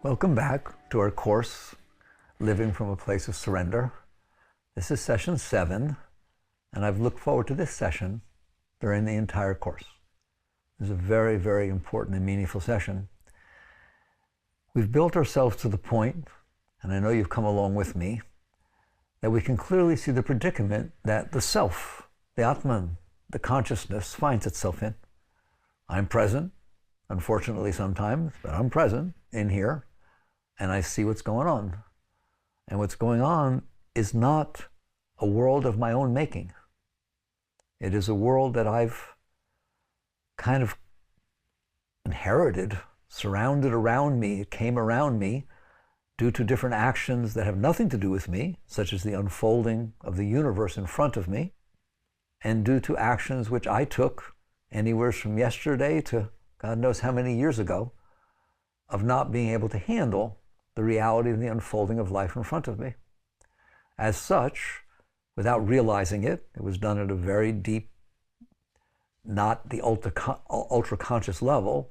Welcome back to our course, Living from a Place of Surrender. This is session 7, and I've looked forward to this session during the entire course. This is a very, very important and meaningful session. We've built ourselves to the point, and I know you've come along with me, that we can clearly see the predicament that the self, the Atman, the consciousness finds itself in. I'm present, unfortunately sometimes, but I'm present in here, and I see what's going on. And what's going on is not a world of my own making. It is a world that I've kind of inherited, surrounded around me. It came around me due to different actions that have nothing to do with me, such as the unfolding of the universe in front of me, and due to actions which I took anywhere from yesterday to God knows how many years ago, of not being able to handle the reality of the unfolding of life in front of me. As such, without realizing it, it was done at a very deep, not the ultra-conscious level,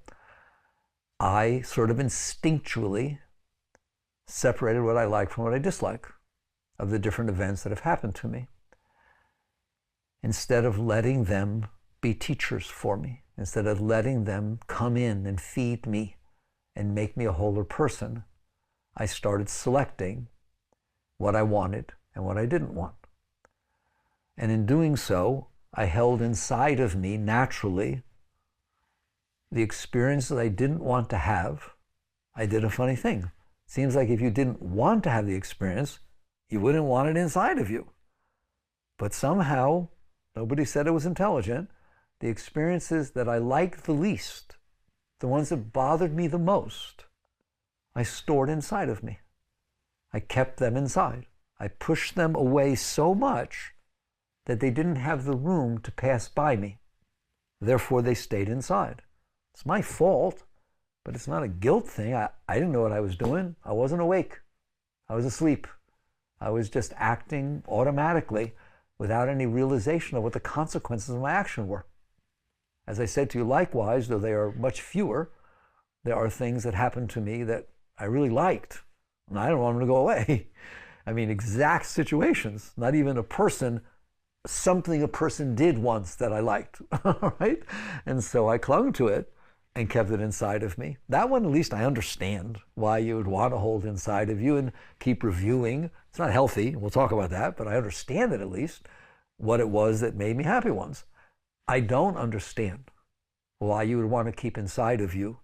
I sort of instinctually separated what I like from what I dislike of the different events that have happened to me. Instead of letting them be teachers for me, instead of letting them come in and feed me and make me a wholer person, I started selecting what I wanted and what I didn't want. And in doing so, I held inside of me naturally the experience that I didn't want to have. I did a funny thing. It seems like if you didn't want to have the experience, you wouldn't want it inside of you. But somehow, nobody said it was intelligent, the experiences that I liked the least, the ones that bothered me the most, I stored inside of me. I kept them inside. I pushed them away so much that they didn't have the room to pass by me. Therefore, they stayed inside. It's my fault, but it's not a guilt thing. I didn't know what I was doing. I wasn't awake. I was asleep. I was just acting automatically without any realization of what the consequences of my action were. As I said to you, likewise, though they are much fewer, there are things that happened to me that I really liked, and I don't want them to go away. I mean, exact situations, not even a person, something a person did once that I liked, right? And so I clung to it and kept it inside of me. That one, at least I understand why you would want to hold inside of you and keep reviewing. It's not healthy, we'll talk about that, but I understand it at least, what it was that made me happy once. I don't understand why you would want to keep inside of you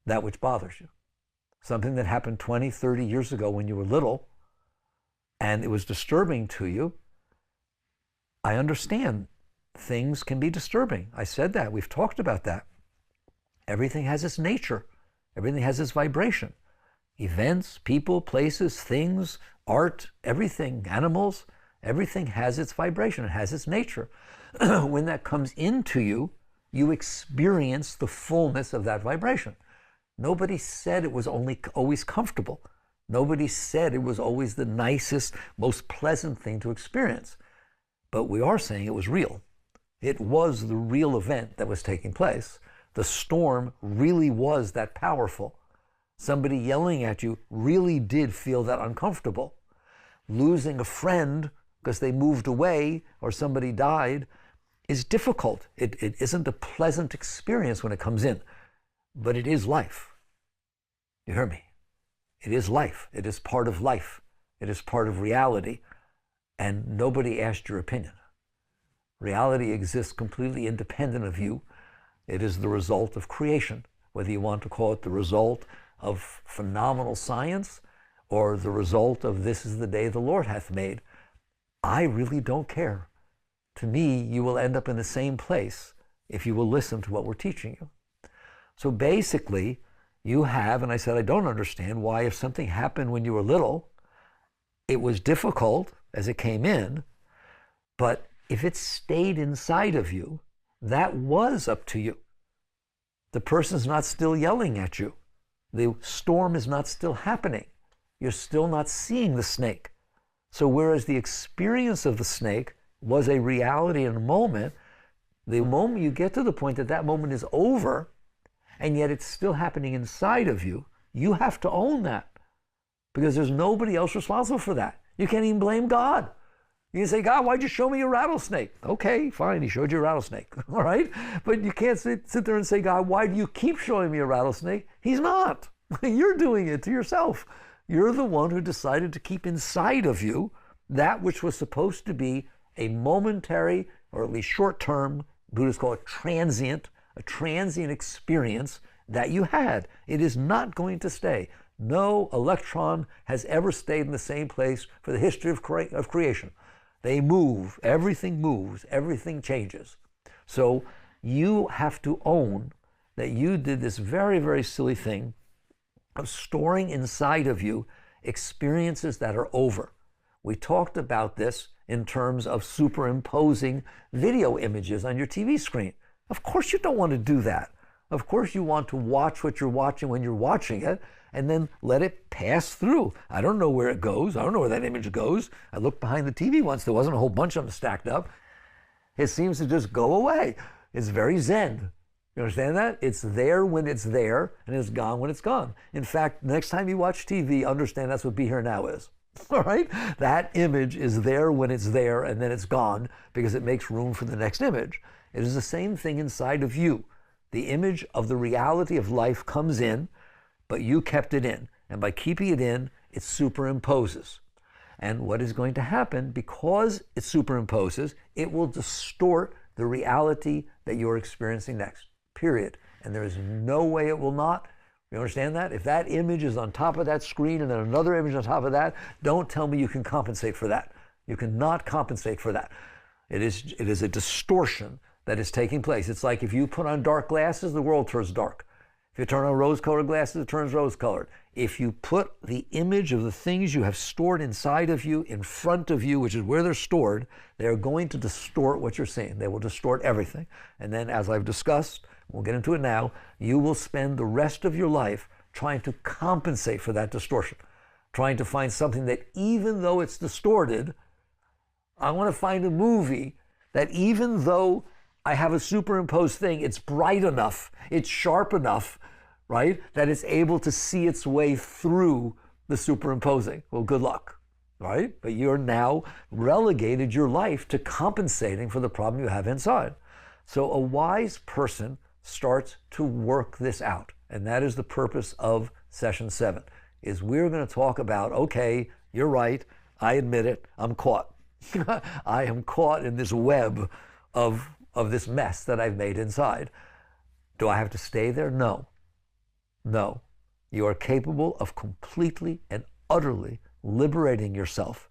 that which bothers you. Something that happened 20, 30 years ago when you were little, and it was disturbing to you. I understand things can be disturbing. I said that. We've talked about that. Everything has its nature. Everything has its vibration. Events, people, places, things, art, everything, animals, everything has its vibration. It has its nature. When that comes into you, you experience the fullness of that vibration. Nobody said it was always comfortable. Nobody said it was always the nicest, most pleasant thing to experience. But we are saying it was real. It was the real event that was taking place. The storm really was that powerful. Somebody yelling at you really did feel that uncomfortable. Losing a friend because they moved away or somebody died is difficult. It isn't a pleasant experience when it comes in. But it is life. You hear me? It is life. It is part of life. It is part of reality. And nobody asked your opinion. Reality exists completely independent of you. It is the result of creation, whether you want to call it the result of phenomenal science or the result of this is the day the Lord hath made. I really don't care. To me, you will end up in the same place if you will listen to what we're teaching you. So basically, you have, and I said I don't understand why if something happened when you were little, it was difficult as it came in, but if it stayed inside of you, that was up to you. The person's not still yelling at you. The storm is not still happening. You're still not seeing the snake. So whereas the experience of the snake was a reality in a moment, the moment you get to the point that that moment is over, and yet it's still happening inside of you, You have to own that because there's nobody else responsible for that. You can't even blame God. You can say, God, why'd you show me a rattlesnake? Okay, fine, he showed you a rattlesnake, all right? But you can't sit there and say, God, why do you keep showing me a rattlesnake? He's not. You're doing it to yourself. You're the one who decided to keep inside of you that which was supposed to be a momentary, or at least short-term, Buddhists call it transient, a transient experience that you had. It is not going to stay. No electron has ever stayed in the same place for the history of creation. They move, everything changes. So you have to own that you did this very, very silly thing of storing inside of you experiences that are over. We talked about this in terms of superimposing video images on your TV screen. Of course you don't want to do that. Of course you want to watch what you're watching when you're watching it, and then let it pass through. I don't know where it goes. I don't know where that image goes. I looked behind the TV once. There wasn't a whole bunch of them stacked up. It seems to just go away. It's very Zen. You understand that? It's there when it's there, and it's gone when it's gone. In fact, next time you watch TV, understand that's what Be Here Now is. All right? That image is there when it's there, and then it's gone because it makes room for the next image. It is the same thing inside of you. The image of the reality of life comes in, but you kept it in. And by keeping it in, it superimposes. And what is going to happen, because it superimposes, it will distort the reality that you're experiencing next, period. And there is no way it will not. You understand that? If that image is on top of that screen and then another image on top of that, don't tell me you can compensate for that. You cannot compensate for that. It is a distortion that is taking place. It's like if you put on dark glasses, the world turns dark. If you turn on rose-colored glasses, it turns rose-colored. If you put the image of the things you have stored inside of you in front of you, which is where they're stored, they're going to distort what you're seeing. They will distort everything. And then, as I've discussed, we'll get into it now, you will spend the rest of your life trying to compensate for that distortion, trying to find something that, even though it's distorted, I want to find a movie that, even though I have a superimposed thing, it's bright enough, it's sharp enough, right, that it's able to see its way through the superimposing. Well, good luck, right? But you're now relegated your life to compensating for the problem you have inside. So a wise person starts to work this out. And that is the purpose of session 7, is we're going to talk about, okay, you're right, I admit it, I'm caught. I am caught in this web of this mess that I've made inside. Do I have to stay there? No. No. You are capable of completely and utterly liberating yourself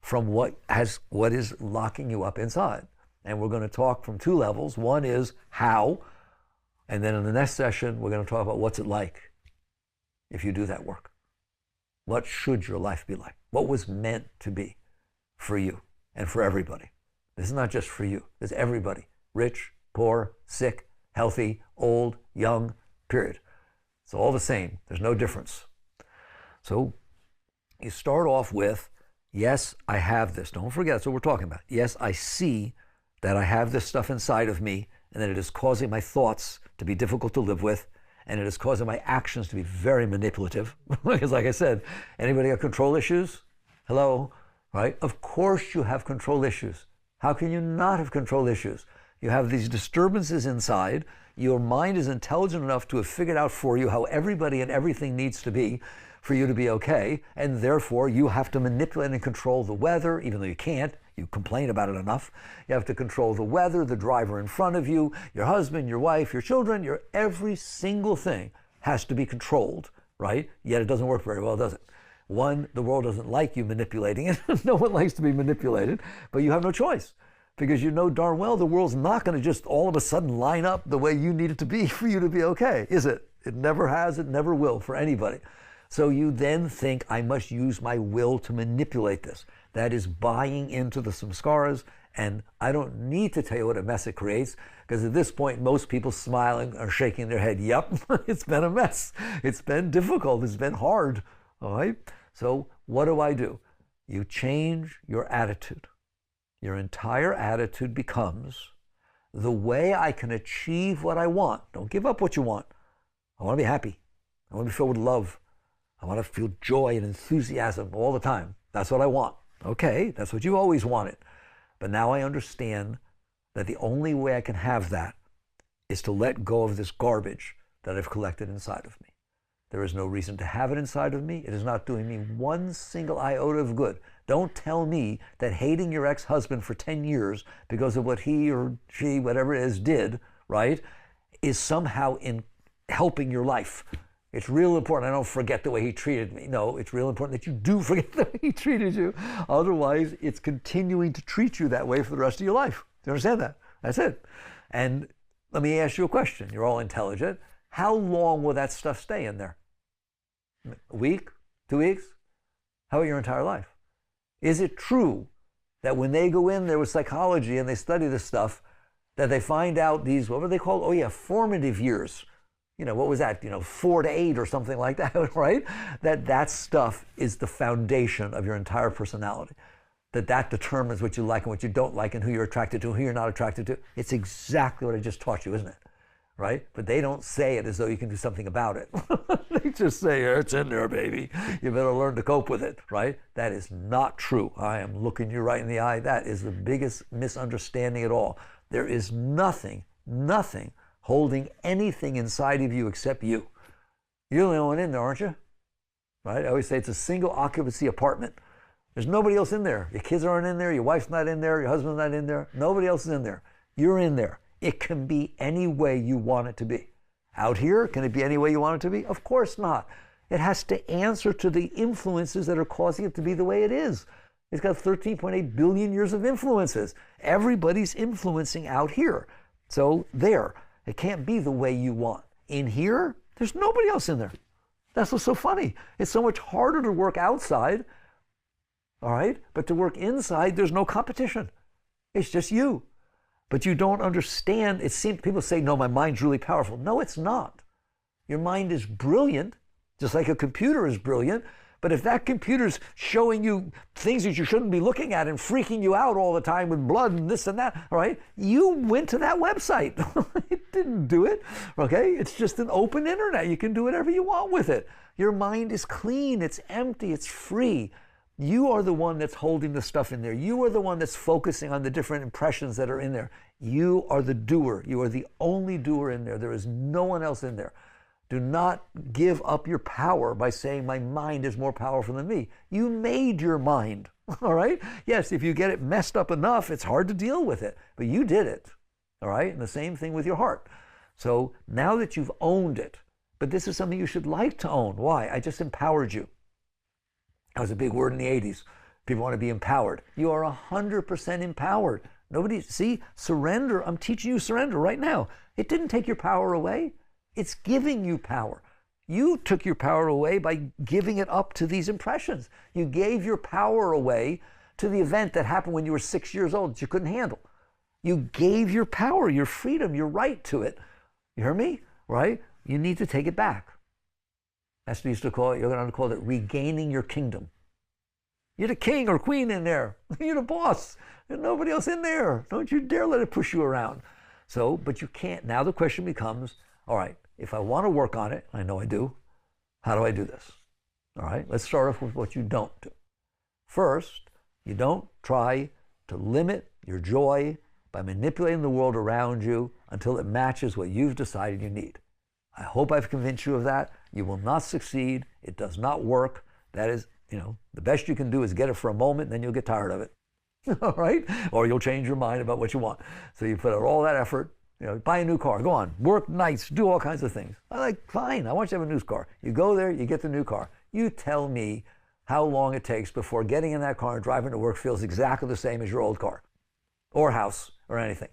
from what is locking you up inside. And we're going to talk from 2 levels. One is how, and then in the next session, we're going to talk about what's it like if you do that work. What should your life be like? What was meant to be for you and for everybody? This is not just for you. It's everybody. Rich, poor, sick, healthy, old, young, period. It's all the same. There's no difference. So you start off with, yes, I have this. Don't forget, that's what we're talking about. Yes, I see that I have this stuff inside of me and that it is causing my thoughts to be difficult to live with, and it is causing my actions to be very manipulative. Because like I said, anybody got control issues? Hello? Right? Of course you have control issues. How can you not have control issues? You have these disturbances inside. Your mind is intelligent enough to have figured out for you how everybody and everything needs to be for you to be okay, and therefore you have to manipulate and control the weather, even though you can't. You complain about it enough. You have to control the weather, the driver in front of you, your husband, your wife, your children, every single thing has to be controlled, right? Yet it doesn't work very well, does it? One, the world doesn't like you manipulating it. No one likes to be manipulated, but you have no choice. Because you know darn well the world's not going to just all of a sudden line up the way you need it to be for you to be okay, is it? It never has, it never will for anybody. So you then think, I must use my will to manipulate this. That is buying into the samskaras, and I don't need to tell you what a mess it creates, because at this point most people smiling are shaking their head, yep, it's been a mess. It's been difficult, it's been hard, all right? So what do? You change your attitude. Your entire attitude becomes, the way I can achieve what I want. Don't give up what you want. I want to be happy. I want to be filled with love. I want to feel joy and enthusiasm all the time. That's what I want. Okay, that's what you always wanted. But now I understand that the only way I can have that is to let go of this garbage that I've collected inside of me. There is no reason to have it inside of me. It is not doing me one single iota of good. Don't tell me that hating your ex-husband for 10 years because of what he or she, whatever it is, did, right, is somehow in helping your life. It's real important I don't forget the way he treated me. No, it's real important that you do forget the way he treated you. Otherwise, it's continuing to treat you that way for the rest of your life. Do you understand that? That's it. And let me ask you a question. You're all intelligent. How long will that stuff stay in there? A week? 2 weeks? How about your entire life? Is it true that when they go in there with psychology and they study this stuff, that they find out these, what were they called? Oh yeah, formative years. What was that? 4 to 8 or something like that, right? That stuff is the foundation of your entire personality. That determines what you like and what you don't like and who you're attracted to and who you're not attracted to. It's exactly what I just taught you, isn't it? Right? But they don't say it as though you can do something about it. They just say, it's in there, baby. You better learn to cope with it, right? That is not true. I am looking you right in the eye. That is the biggest misunderstanding at all. There is nothing holding anything inside of you except you. You're the only one in there, aren't you? Right? I always say it's a single occupancy apartment. There's nobody else in there. Your kids aren't in there. Your wife's not in there. Your husband's not in there. Nobody else is in there. You're in there. It can be any way you want it to be. Out here, can it be any way you want it to be? Of course not. It has to answer to the influences that are causing it to be the way it is. It's got 13.8 billion years of influences. Everybody's influencing out here. So there, it can't be the way you want. In here, there's nobody else in there. That's what's so funny. It's so much harder to work outside, all right? But to work inside, there's no competition. It's just you. But you don't understand. It seems people say, no, my mind's really powerful. No, it's not. Your mind is brilliant, just like a computer is brilliant. But if that computer's showing you things that you shouldn't be looking at and freaking you out all the time with blood and this and that, all right, you went to that website. It didn't do it, okay? It's just an open internet. You can do whatever you want with it. Your mind is clean. It's empty. It's free. You are the one that's holding the stuff in there. You are the one that's focusing on the different impressions that are in there. You are the doer. You are the only doer in there. There is no one else in there. Do not give up your power by saying my mind is more powerful than me. You made your mind, all right? Yes, if you get it messed up enough, it's hard to deal with it, but you did it, all right? And the same thing with your heart. So now that you've owned it, but this is something you should like to own. Why? I just empowered you. That was a big word in the 80s. People want to be empowered. You are 100% empowered. See, surrender. I'm teaching you surrender right now. It didn't take your power away. It's giving you power. You took your power away by giving it up to these impressions. You gave your power away to the event that happened when you were 6 years old that you couldn't handle. You gave your power, your freedom, your right to it. You hear me? Right? You need to take it back. That's what we used to call it. You're going to call it regaining your kingdom. You're the king or queen in there. You're the boss. There's nobody else in there. Don't you dare let it push you around. So, but you can't. Now the question becomes, all right, if I want to work on it, I know I do, how do I do this? All right, let's start off with what you don't do. First, you don't try to limit your joy by manipulating the world around you until it matches what you've decided you need. I hope I've convinced you of that. You will not succeed. It does not work. That is, the best you can do is get it for a moment, then you'll get tired of it. All right? Or you'll change your mind about what you want. So you put out all that effort, buy a new car, go on, work nights, do all kinds of things. Fine, I want you to have a new car. You go there, you get the new car. You tell me how long it takes before getting in that car and driving to work feels exactly the same as your old car or house or anything,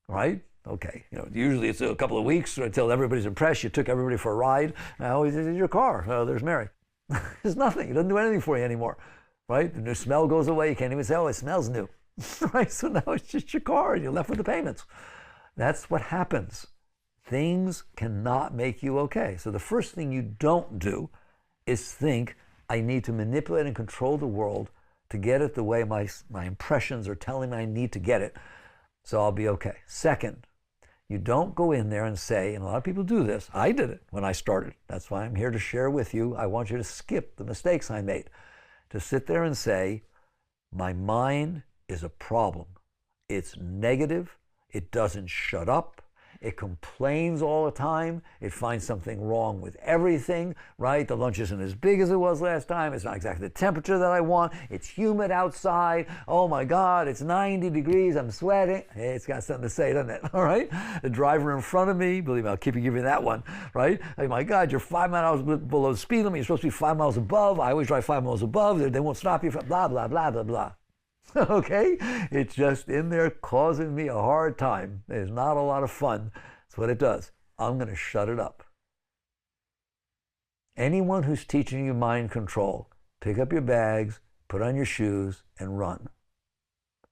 right? Okay, usually it's a couple of weeks until everybody's impressed. You took everybody for a ride. Now it's in your car. Oh, there's Mary. There's nothing. It doesn't do anything for you anymore, right? The new smell goes away. You can't even say, oh, it smells new, right? So now it's just your car and you're left with the payments. That's what happens. Things cannot make you okay. So the first thing you don't do is think, I need to manipulate and control the world to get it the way my impressions are telling me I need to get it, so I'll be okay. Second, You don't go in there and say, and a lot of people do this, I did it when I started. That's why I'm here to share with you. I want you to skip the mistakes I made. To sit there and say, my mind is a problem. It's negative. It doesn't shut up. It complains all the time. It finds something wrong with everything, right? The lunch isn't as big as it was last time. It's not exactly the temperature that I want. It's humid outside. Oh my God, it's 90 degrees. I'm sweating. Hey, it's got something to say, doesn't it? All right? The driver in front of me, believe me, I'll keep giving you that one, right? Oh my God, you're 5 miles below the speed limit. You're supposed to be 5 miles above. I always drive 5 miles above. They won't stop you. Blah, blah, blah, blah, blah. Okay? It's just in there causing me a hard time. It's not a lot of fun. That's what it does. I'm going to shut it up. Anyone who's teaching you mind control, pick up your bags, put on your shoes, and run.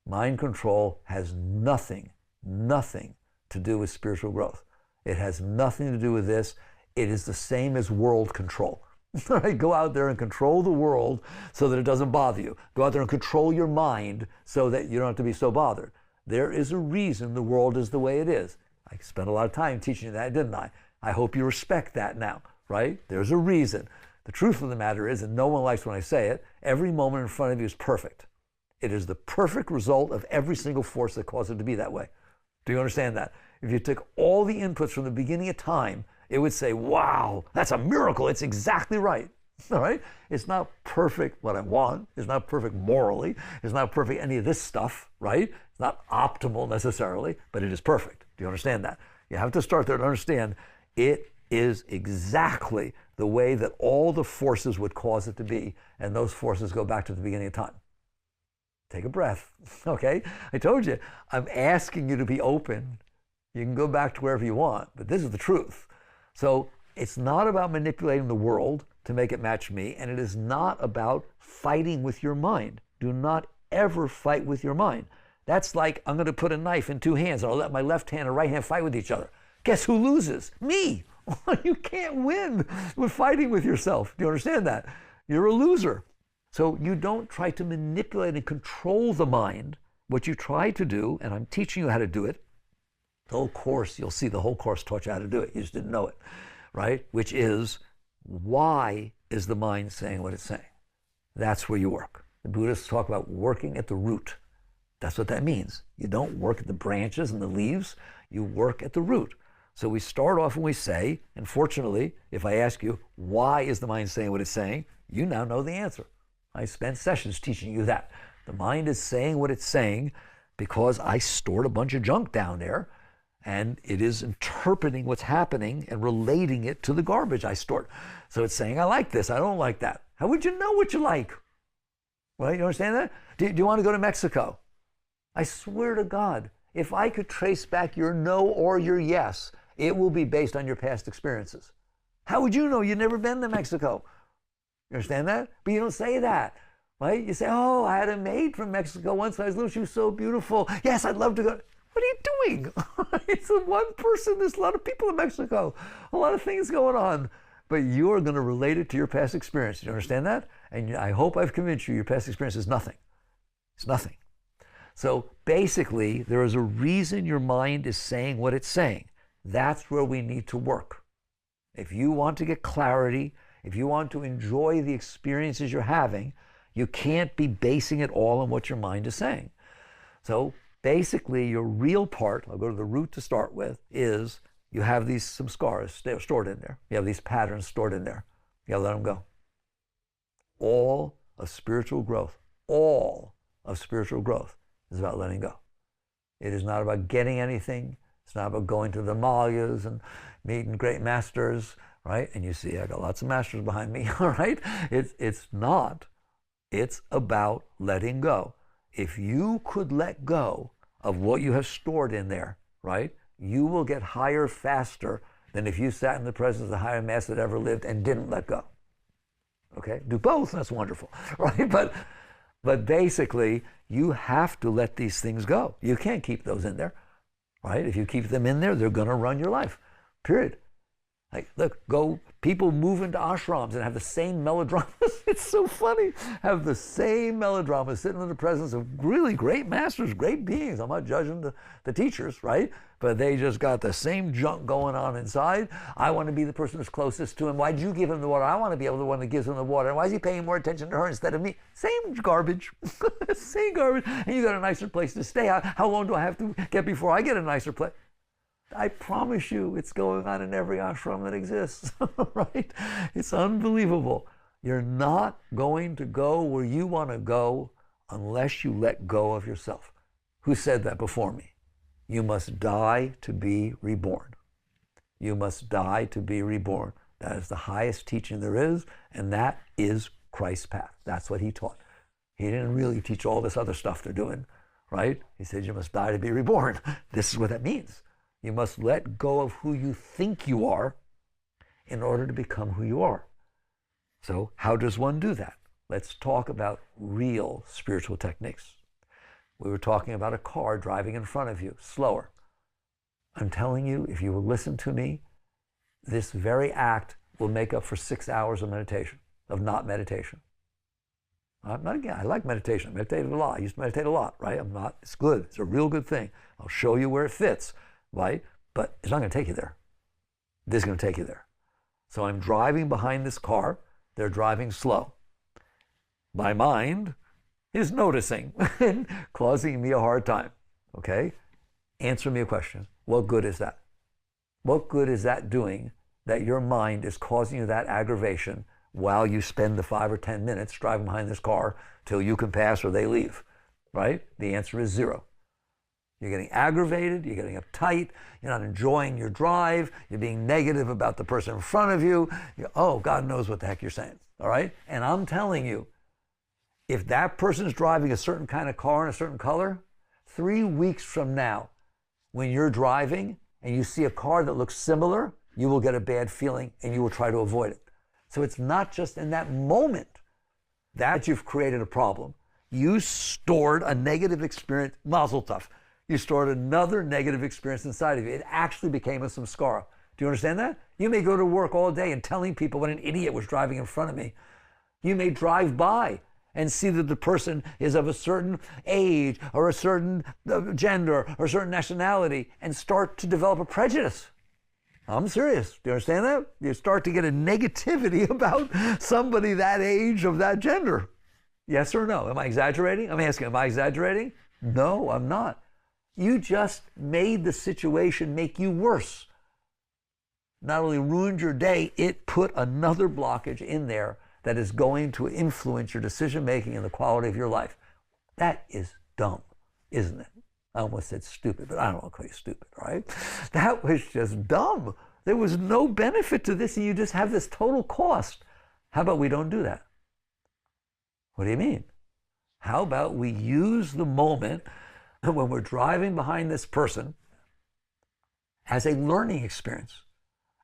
Mind control has nothing to do with spiritual growth. It has nothing to do with this. It is the same as world control. All right, go out there and control the world so that it doesn't bother you. Go out there and control your mind so that you don't have to be so bothered. There is a reason the world is the way it is. I spent a lot of time teaching you that, didn't I? I hope you respect that now, right? There's a reason. The truth of the matter is, and no one likes when I say it, every moment in front of you is perfect. It is the perfect result of every single force that caused it to be that way. Do you understand that? If you took all the inputs from the beginning of time, it would say, wow, that's a miracle. It's exactly right. All right? It's not perfect what I want. It's not perfect morally. It's not perfect any of this stuff, right? It's not optimal necessarily, but it is perfect. Do you understand that? You have to start there to understand it is exactly the way that all the forces would cause it to be, and those forces go back to the beginning of time. Take a breath, okay? I told you, I'm asking you to be open. You can go back to wherever you want, but this is the truth. So it's not about manipulating the world to make it match me, and it is not about fighting with your mind. Do not ever fight with your mind. That's like I'm going to put a knife in two hands and I'll let my left hand and right hand fight with each other. Guess who loses? Me. You can't win with fighting with yourself. Do you understand that? You're a loser. So you don't try to manipulate and control the mind. What you try to do, and I'm teaching you how to do it, the whole course, you'll see the whole course taught you how to do it. You just didn't know it, right? Which is, why is the mind saying what it's saying? That's where you work. The Buddhists talk about working at the root. That's what that means. You don't work at the branches and the leaves. You work at the root. So we start off and we say, and fortunately, if I ask you, why is the mind saying what it's saying? You now know the answer. I spent sessions teaching you that. The mind is saying what it's saying because I stored a bunch of junk down there, and it is interpreting what's happening and relating it to the garbage I stored. So it's saying, I like this, I don't like that. How would you know what you like? Well, you understand that? Do you want to go to Mexico? I swear to God, if I could trace back your no or your yes, it will be based on your past experiences. How would you know? You've never been to Mexico. You understand that? But you don't say that, right? You say, oh, I had a maid from Mexico once when I was little. She was so beautiful. Yes, I'd love to go. What are you doing? It's one person. There's a lot of people in Mexico. A lot of things going on. But you're going to relate it to your past experience. You understand that? And I hope I've convinced you your past experience is nothing. It's nothing. So basically, there is a reason your mind is saying what it's saying. That's where we need to work. If you want to get clarity, if you want to enjoy the experiences you're having, you can't be basing it all on what your mind is saying. So basically, your real part, I'll go to the root to start with, is you have some scars stored in there. You have these patterns stored in there. You gotta let them go. All of spiritual growth is about letting go. It is not about getting anything. It's not about going to the Himalayas and meeting great masters, right? And you see, I got lots of masters behind me, all right? It's not. It's about letting go. If you could let go of what you have stored in there, right, you will get higher faster than if you sat in the presence of the highest master that ever lived and didn't let go. Okay? Do both, that's wonderful, right? But basically, you have to let these things go. You can't keep those in there, right? If you keep them in there, they're going to run your life, period. Like, look, people move into ashrams and have the same melodramas. It's so funny. Have the same melodramas, sitting in the presence of really great masters, great beings. I'm not judging the teachers, right? But they just got the same junk going on inside. I want to be the person who's closest to him. Why'd you give him the water? I want to be able to be the one that gives him the water. And why is he paying more attention to her instead of me? Same garbage. Same garbage. And you got a nicer place to stay. How long do I have to get before I get a nicer place? I promise you, it's going on in every ashram that exists, right? It's unbelievable. You're not going to go where you want to go unless you let go of yourself. Who said that before me? You must die to be reborn. You must die to be reborn. That is the highest teaching there is, and that is Christ's path. That's what he taught. He didn't really teach all this other stuff they're doing, right? He said you must die to be reborn. This is what that means. You must let go of who you think you are in order to become who you are. So how does one do that? Let's talk about real spiritual techniques. We were talking about a car driving in front of you, slower. I'm telling you, if you will listen to me, this very act will make up for 6 hours of meditation, of not meditation. I like meditation. I meditated a lot. I used to meditate a lot, right? It's good. It's a real good thing. I'll show you where it fits. Right? But it's not going to take you there. This is going to take you there. So I'm driving behind this car. They're driving slow. My mind is noticing and causing me a hard time. Okay? Answer me a question. What good is that? What good is that doing that your mind is causing you that aggravation while you spend the 5 or 10 minutes driving behind this car till you can pass or they leave? Right? The answer is 0. You're getting aggravated, you're getting uptight, you're not enjoying your drive, you're being negative about the person in front of you. Oh, God knows what the heck you're saying, all right? And I'm telling you, if that person is driving a certain kind of car in a certain color, 3 weeks from now, when you're driving and you see a car that looks similar, you will get a bad feeling and you will try to avoid it. So it's not just in that moment that you've created a problem. You stored a negative experience, mazel tov. You stored another negative experience inside of you. It actually became a samskara. Do you understand that? You may go to work all day and telling people what an idiot was driving in front of me. You may drive by and see that the person is of a certain age or a certain gender or a certain nationality and start to develop a prejudice. I'm serious. Do you understand that? You start to get a negativity about somebody that age of that gender. Yes or no? Am I exaggerating? I'm asking, am I exaggerating? No, I'm not. You just made the situation make you worse. Not only ruined your day, it put another blockage in there that is going to influence your decision-making and the quality of your life. That is dumb, isn't it? I almost said stupid, but I don't want to call you stupid, right? That was just dumb. There was no benefit to this, and you just have this total cost. How about we don't do that? What do you mean? How about we use the moment when we're driving behind this person as a learning experience,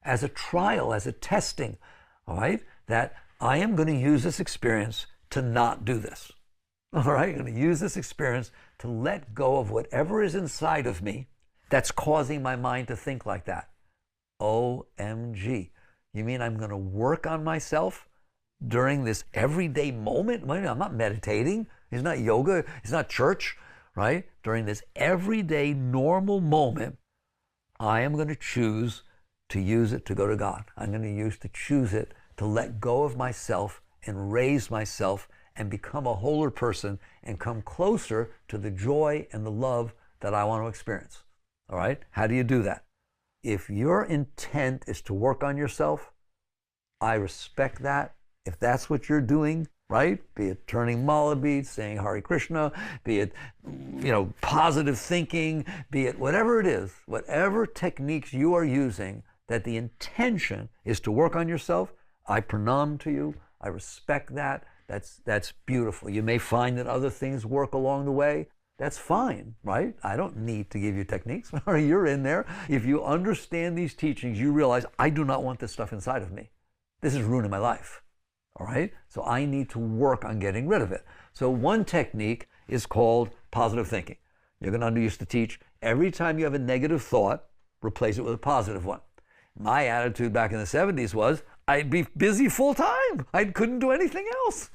as a trial, as a testing, all right? That I am going to use this experience to not do this, all right? I'm going to use this experience to let go of whatever is inside of me that's causing my mind to think like that. OMG. You mean I'm going to work on myself during this everyday moment? I'm not meditating. It's not yoga. It's not church. Right? During this everyday normal moment, I am going to choose to use it to go to God. I'm going to choose it to let go of myself and raise myself and become a wholer person and come closer to the joy and the love that I want to experience. All right? How do you do that? If your intent is to work on yourself, I respect that. If that's what you're doing, right? Be it turning mala beads, saying Hare Krishna, be it, positive thinking, be it whatever it is, whatever techniques you are using, that the intention is to work on yourself, I pranam to you. I respect that. That's beautiful. You may find that other things work along the way. That's fine, right? I don't need to give you techniques. You're in there. If you understand these teachings, you realize I do not want this stuff inside of me. This is ruining my life. All right? So I need to work on getting rid of it. So one technique is called positive thinking. Yogananda used to teach, every time you have a negative thought, replace it with a positive one. My attitude back in the 70s was I'd be busy full time. I couldn't do anything else.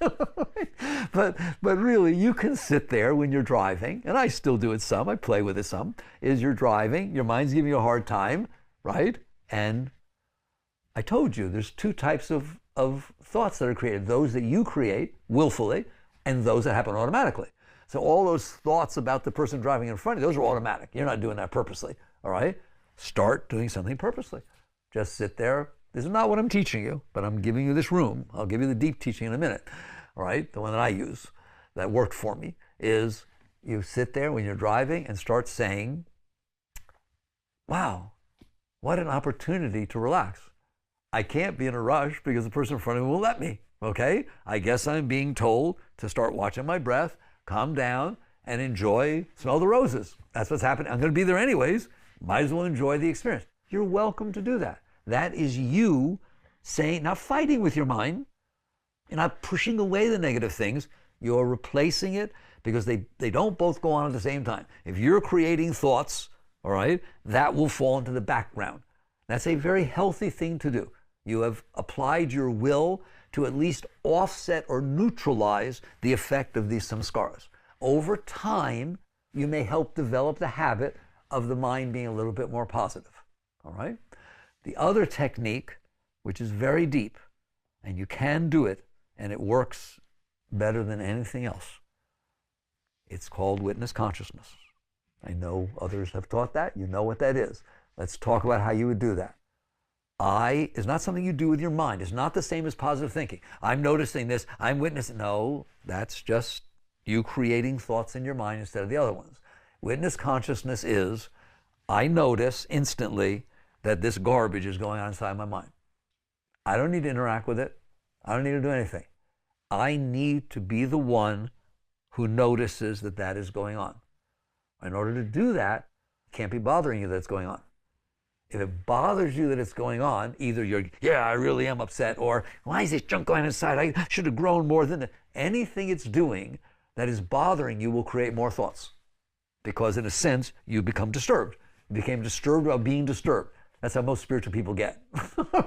but really, you can sit there when you're driving, and I still do it some, I play with it some, is you're driving, your mind's giving you a hard time, right? And I told you there's two types of thoughts that are created, those that you create willfully and those that happen automatically. So all those thoughts about the person driving in front of you, those are automatic. You're not doing that purposely, all right? Start doing something purposely. Just sit there. This is not what I'm teaching you, but I'm giving you this room. I'll give you the deep teaching in a minute, all right? The one that I use that worked for me is you sit there when you're driving and start saying, wow, what an opportunity to relax. I can't be in a rush because the person in front of me won't let me, okay? I guess I'm being told to start watching my breath, calm down, and enjoy, smell the roses. That's what's happening. I'm going to be there anyways. Might as well enjoy the experience. You're welcome to do that. That is you saying, not fighting with your mind. You're not pushing away the negative things. You're replacing it because they don't both go on at the same time. If you're creating thoughts, all right, that will fall into the background. That's a very healthy thing to do. You have applied your will to at least offset or neutralize the effect of these samskaras. Over time, you may help develop the habit of the mind being a little bit more positive, all right? The other technique, which is very deep, and you can do it, and it works better than anything else, it's called witness consciousness. I know others have taught that. You know what that is. Let's talk about how you would do that. I is not something you do with your mind. It's not the same as positive thinking. I'm noticing this. I'm witnessing. No, that's just you creating thoughts in your mind instead of the other ones. Witness consciousness is, I notice instantly that this garbage is going on inside my mind. I don't need to interact with it. I don't need to do anything. I need to be the one who notices that that is going on. In order to do that, it can't be bothering you that it's going on. If it bothers you that it's going on, either you're, yeah, I really am upset, or why is this junk going inside? I should have grown more than that. Anything it's doing that is bothering you will create more thoughts. Because in a sense, you become disturbed. You became disturbed about being disturbed. That's how most spiritual people get,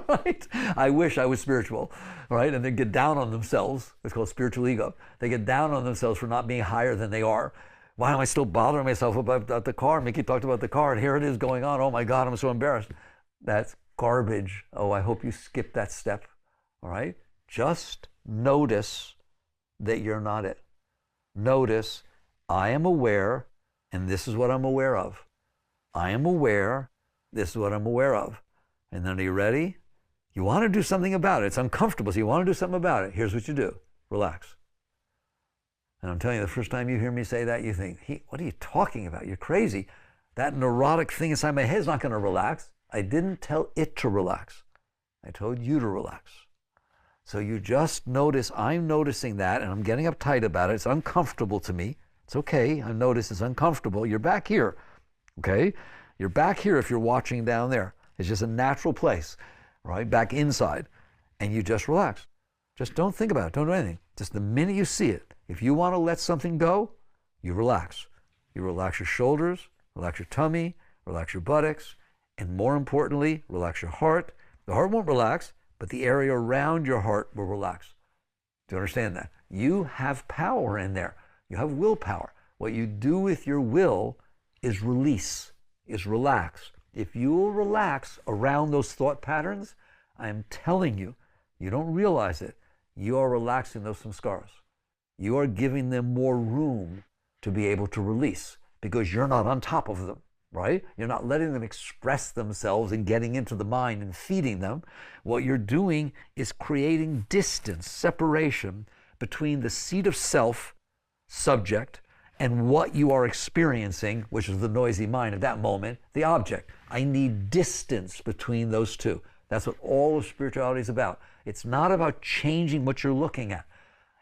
right? I wish I was spiritual, right? And they get down on themselves. It's called spiritual ego. They get down on themselves for not being higher than they are. Why am I still bothering myself about the car? Mickey talked about the car, and here it is going on. Oh my God, I'm so embarrassed. That's garbage. Oh, I hope you skip that step, all right? Just notice that you're not it. Notice, I am aware, and this is what I'm aware of. I am aware, this is what I'm aware of. And then are you ready? You want to do something about it. It's uncomfortable, so you want to do something about it. Here's what you do. Relax. And I'm telling you, the first time you hear me say that, you think, what are you talking about? You're crazy. That neurotic thing inside my head is not going to relax. I didn't tell it to relax. I told you to relax. So you just notice, I'm noticing that, and I'm getting uptight about it. It's uncomfortable to me. It's okay. I notice it's uncomfortable. You're back here, okay? You're back here if you're watching down there. It's just a natural place, right? Back inside. And you just relax. Just don't think about it. Don't do anything. Just the minute you see it, if you want to let something go, you relax. You relax your shoulders, relax your tummy, relax your buttocks, and more importantly, relax your heart. The heart won't relax, but the area around your heart will relax. Do you understand that? You have power in there. You have willpower. What you do with your will is release, is relax. If you will relax around those thought patterns, I'm telling you, you don't realize it, you are relaxing those samskaras. You are giving them more room to be able to release because you're not on top of them, right? You're not letting them express themselves and getting into the mind and feeding them. What you're doing is creating distance, separation between the seat of self, subject, and what you are experiencing, which is the noisy mind at that moment, the object. I need distance between those two. That's what all of spirituality is about. It's not about changing what you're looking at.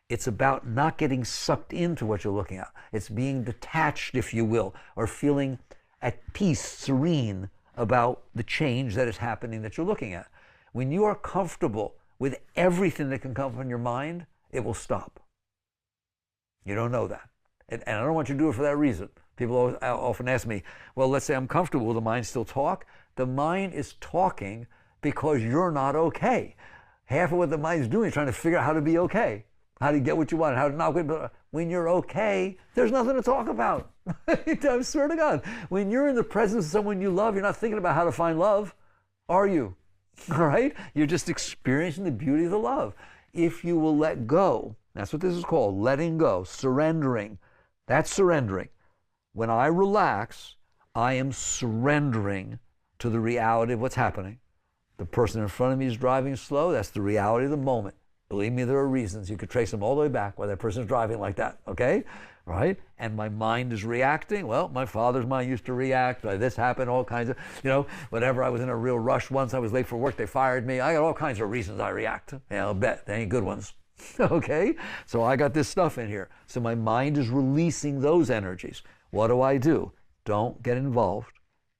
It's about not getting sucked into what you're looking at. It's being detached, if you will, or feeling at peace, serene about the change that is happening that you're looking at. When you are comfortable with everything that can come from your mind, it will stop. You don't know that. And I don't want you to do it for that reason. People often ask me, well, let's say I'm comfortable. Will the mind still talk? The mind is talking because you're not okay. Half of what the mind's doing is trying to figure out how to be okay, how to get what you want, how to not get. But when you're okay, there's nothing to talk about. I swear to God, when you're in the presence of someone you love, you're not thinking about how to find love, are you? All right? You're just experiencing the beauty of the love. If you will let go, that's what this is called, letting go, surrendering. That's surrendering. When I relax, I am surrendering to the reality of what's happening. The person in front of me is driving slow. That's the reality of the moment. Believe me, there are reasons. You could trace them all the way back why that person is driving like that, okay? Right? And my mind is reacting. Well, my father's mind used to react. This happened, all kinds of, whatever. I was in a real rush once. I was late for work. They fired me. I got all kinds of reasons I react. Yeah, I'll bet. They ain't good ones. Okay? So I got this stuff in here. So my mind is releasing those energies. What do? Don't get involved.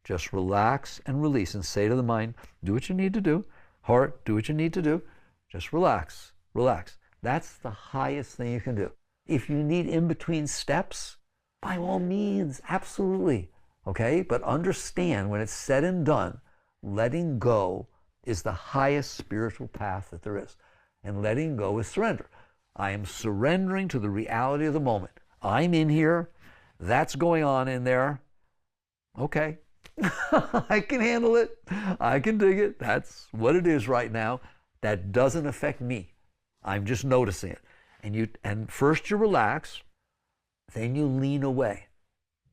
Just relax and release and say to the mind, do what you need to do. Heart, do what you need to do. Just relax. Relax. That's the highest thing you can do. If you need in-between steps, by all means, absolutely. Okay? But understand, when it's said and done, letting go is the highest spiritual path that there is. And letting go is surrender. I am surrendering to the reality of the moment. I'm in here. That's going on in there. Okay. I can handle it. I can dig it. That's what it is right now. That doesn't affect me. I'm just noticing it. And first you relax, then you lean away.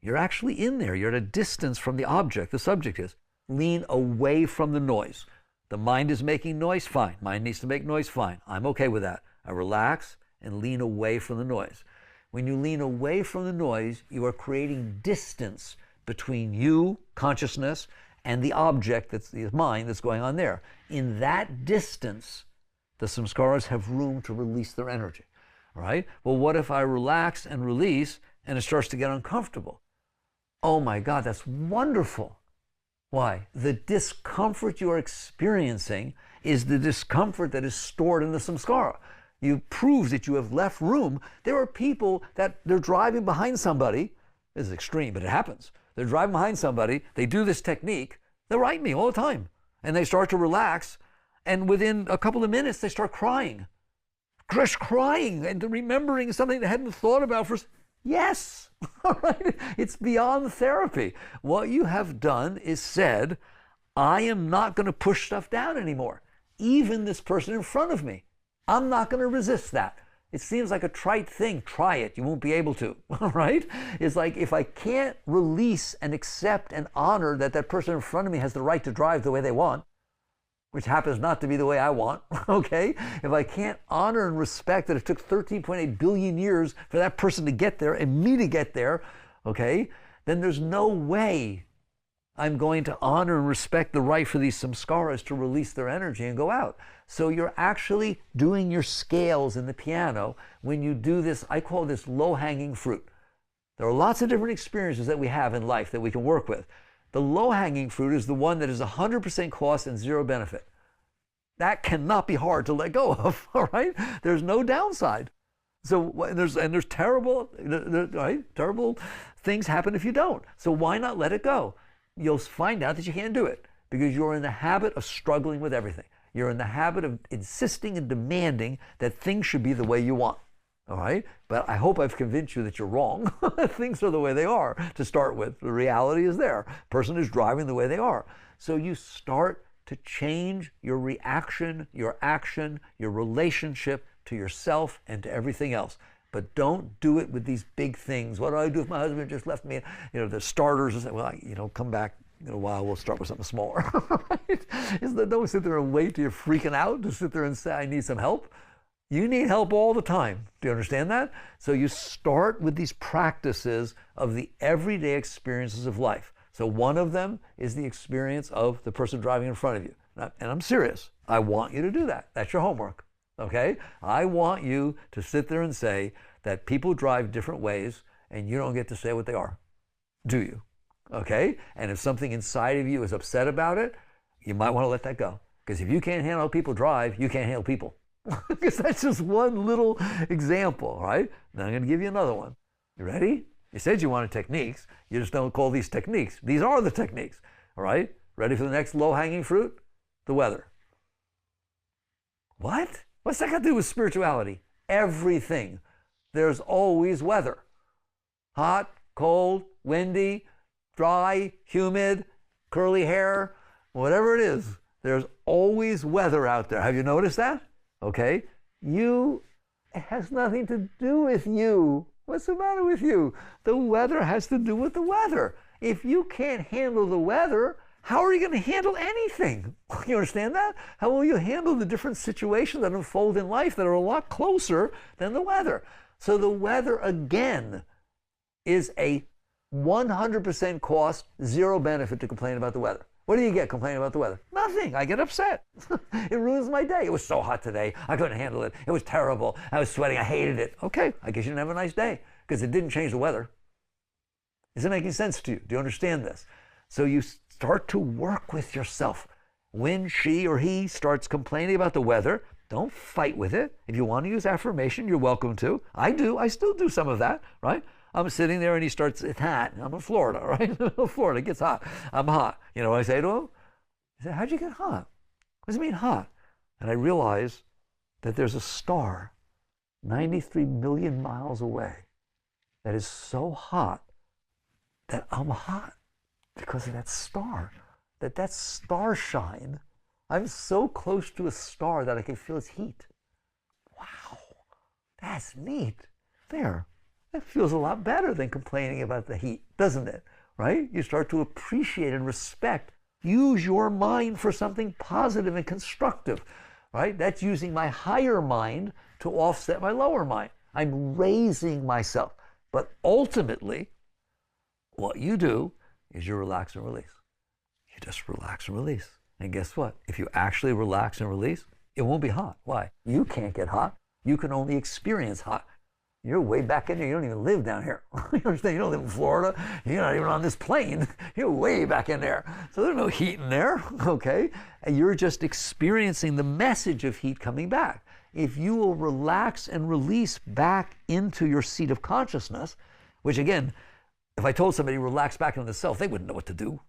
You're actually in there. You're at a distance from the object. The subject is. Lean away from the noise. The mind is making noise, fine. Mind needs to make noise, fine. I'm okay with that. I relax and lean away from the noise. When you lean away from the noise, you are creating distance between you, consciousness, and the object, that's the mind, that's going on there. In that distance, the samskaras have room to release their energy, right? Well, what if I relax and release and it starts to get uncomfortable? Oh my God, that's wonderful. Why? The discomfort you are experiencing is the discomfort that is stored in the samskara. You prove that you have left room. There are people that they're driving behind somebody. This is extreme, but it happens. They're driving behind somebody. They do this technique. They write me all the time. And they start to relax. And within a couple of minutes, they start crying. Just crying and remembering something they hadn't thought about for... Yes. All right. It's beyond therapy. What you have done is said, I am not going to push stuff down anymore. Even this person in front of me. I'm not going to resist that. It seems like a trite thing. Try it. You won't be able to. All right? It's like if I can't release and accept and honor that that person in front of me has the right to drive the way they want, which happens not to be the way I want, okay? If I can't honor and respect that it took 13.8 billion years for that person to get there and me to get there, okay, then there's no way I'm going to honor and respect the right for these samskaras to release their energy and go out. So you're actually doing your scales in the piano when you do this. I call this low-hanging fruit. There are lots of different experiences that we have in life that we can work with. The low-hanging fruit is the one that is 100% cost and zero benefit. That cannot be hard to let go of, all right? There's no downside. So there's terrible, right? Terrible things happen if you don't. So why not let it go? You'll find out that you can't do it because you're in the habit of struggling with everything. You're in the habit of insisting and demanding that things should be the way you want. All right? But I hope I've convinced you that you're wrong. Things are the way they are to start with. The reality is there. Person is driving the way they are. So you start to change your reaction, your action, your relationship to yourself and to everything else. But don't do it with these big things. What do I do if my husband just left me? The starters and say, well, come back in a while, we'll start with something smaller. Right? Don't sit there and wait till you're freaking out to sit there and say, I need some help. You need help all the time. Do you understand that? So you start with these practices of the everyday experiences of life. So one of them is the experience of the person driving in front of you. And I'm serious. I want you to do that. That's your homework. Okay? I want you to sit there and say that people drive different ways and you don't get to say what they are. Do you? Okay? And if something inside of you is upset about it, you might want to let that go. Because if you can't handle how people drive, you can't handle people. Because that's just one little example, right? Now I'm going to give you another one. You ready? You said you wanted techniques. You just don't call these techniques. These are the techniques, all right? Ready for the next low-hanging fruit? the weather. What? What's that got to do with spirituality? Everything. There's always weather. Hot, cold, windy, dry, humid, curly hair, whatever it is. There's always weather out there. Have you noticed that? Okay. It has nothing to do with you. What's the matter with you? The weather has to do with the weather. If you can't handle the weather, how are you going to handle anything? You understand that? How will you handle the different situations that unfold in life that are a lot closer than the weather? So the weather, again, is a 100% cost, zero benefit to complain about the weather. What do you get complaining about the weather? Nothing. I get upset. It ruins my day. It was so hot today. I couldn't handle it. It was terrible. I was sweating. I hated it. Okay, I guess you didn't have a nice day because it didn't change the weather. Is it making sense to you? Do you understand this? So you start to work with yourself. When she or he starts complaining about the weather, don't fight with it. If you want to use affirmation, you're welcome to. I do. I still do some of that, right? I'm sitting there and he starts, it's hot. I'm in Florida, right? Florida, it gets hot. I'm hot. You know what I say to him? I say, how'd you get hot? What does it mean hot? And I realize that there's a star 93 million miles away that is so hot that I'm hot because of that star. That star shine. I'm so close to a star that I can feel its heat. Wow, that's neat. There. That feels a lot better than complaining about the heat, doesn't it? Right? You start to appreciate and respect. Use your mind for something positive and constructive, right? That's using my higher mind to offset my lower mind. I'm raising myself. But ultimately, what you do is you relax and release. You just relax and release. And guess what? If you actually relax and release, it won't be hot. Why? You can't get hot. You can only experience hot. You're way back in there. You don't even live down here. You understand? You don't live in Florida. You're not even on this plane. You're way back in there. So there's no heat in there, okay? And you're just experiencing the message of heat coming back. If you will relax and release back into your seat of consciousness, which again, if I told somebody relax back into the self, they wouldn't know what to do.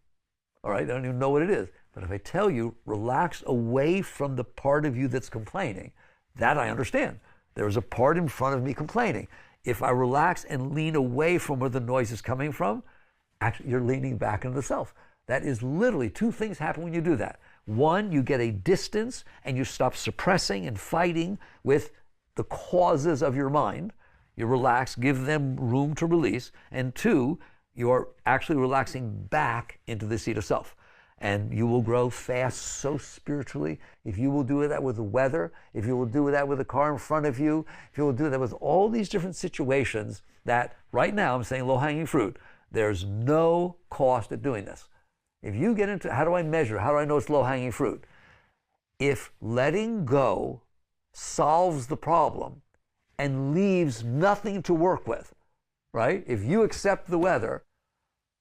All right? They don't even know what it is. But if I tell you relax away from the part of you that's complaining, that I understand. There's a part in front of me complaining. If I relax and lean away from where the noise is coming from, actually you're leaning back into the self. That is literally two things happen when you do that. One, you get a distance and you stop suppressing and fighting with the causes of your mind. You relax, give them room to release. And two, you're actually relaxing back into the seat of self. And you will grow fast so spiritually if you will do that with the weather, if you will do that with the car in front of you, if you will do that with all these different situations that right now I'm saying low-hanging fruit. There's no cost at doing this. If you get into, how do I measure? How do I know it's low-hanging fruit? If letting go solves the problem and leaves nothing to work with, right? If you accept the weather,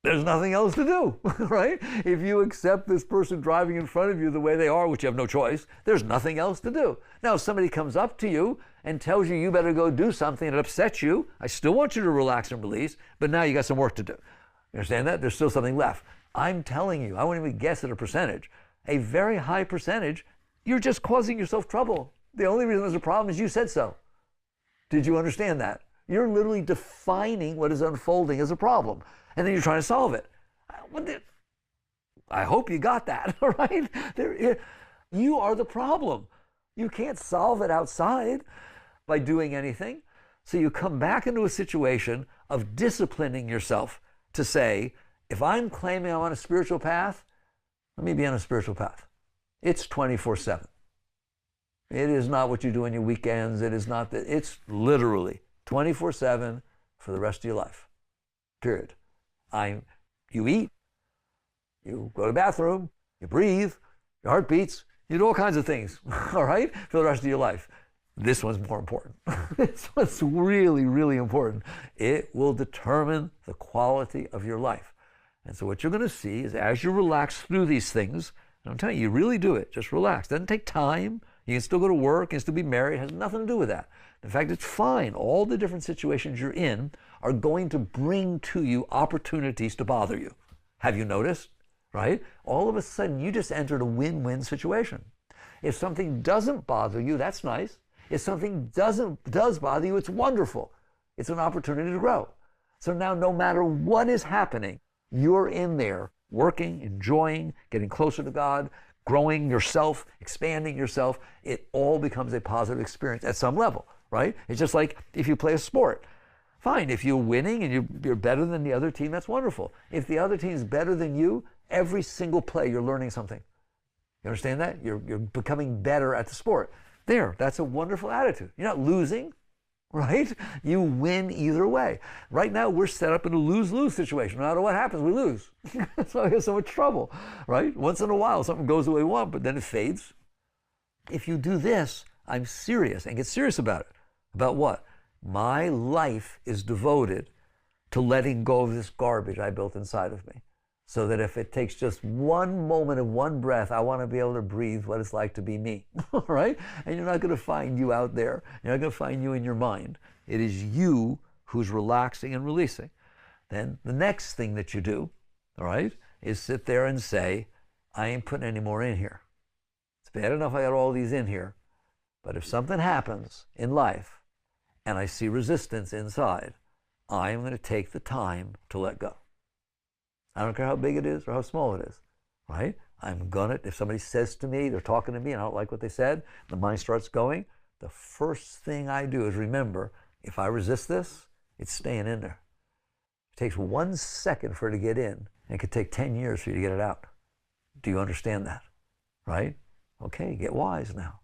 there's nothing else to do, right? If you accept this person driving in front of you the way they are, which you have no choice, there's nothing else to do. Now, if somebody comes up to you and tells you better go do something that upsets you, I still want you to relax and release, but now you got some work to do. You understand that? There's still something left. I'm telling you, I won't even guess at a percentage. A very high percentage, you're just causing yourself trouble. The only reason there's a problem is you said so. Did you understand that? You're literally defining what is unfolding as a problem. And then you're trying to solve it. I hope you got that, all right? You are the problem. You can't solve it outside by doing anything. So you come back into a situation of disciplining yourself to say, if I'm claiming I'm on a spiritual path, let me be on a spiritual path. It's 24/7. It is not what you do on your weekends. It is not that. It's literally 24/7 for the rest of your life, period. You eat, you go to the bathroom, you breathe, your heart beats, you do all kinds of things, all right, for the rest of your life. This one's more important. This one's really, really important. It will determine the quality of your life. And so what you're going to see is as you relax through these things, and I'm telling you, you really do it, just relax. It doesn't take time. You can still go to work, you can still be married. It has nothing to do with that. In fact, it's fine. All the different situations you're in are going to bring to you opportunities to bother you. Have you noticed? right? All of a sudden, you just entered a win-win situation. If something doesn't bother you, that's nice. If something does bother you, it's wonderful. It's an opportunity to grow. So now, no matter what is happening, you're in there working, enjoying, getting closer to God, growing yourself, expanding yourself. It all becomes a positive experience at some level, right? It's just like if you play a sport. Fine, if you're winning and you're better than the other team, that's wonderful. If the other team is better than you, every single play you're learning something. You understand that? You're becoming better at the sport. There, that's a wonderful attitude. You're not losing, right? You win either way. Right now, we're set up in a lose-lose situation. No matter what happens, we lose. That's why we have so much trouble, right? Once in a while, something goes the way we want, but then it fades. If you do this, I'm serious, and get serious about it. About what? My life is devoted to letting go of this garbage I built inside of me. So that if it takes just one moment of one breath, I want to be able to breathe what it's like to be me, right? And you're not going to find you out there. You're not going to find you in your mind. It is you who's relaxing and releasing. Then the next thing that you do, all right, is sit there and say, I ain't putting any more in here. It's bad enough I got all these in here, but if something happens in life and I see resistance inside, I am going to take the time to let go. I don't care how big it is or how small it is, right? I'm gonna, if somebody says to me, they're talking to me and I don't like what they said, the mind starts going, the first thing I do is remember, if I resist this, it's staying in there. It takes 1 second for it to get in, and it could take 10 years for you to get it out. Do you understand that, right? Okay, get wise now.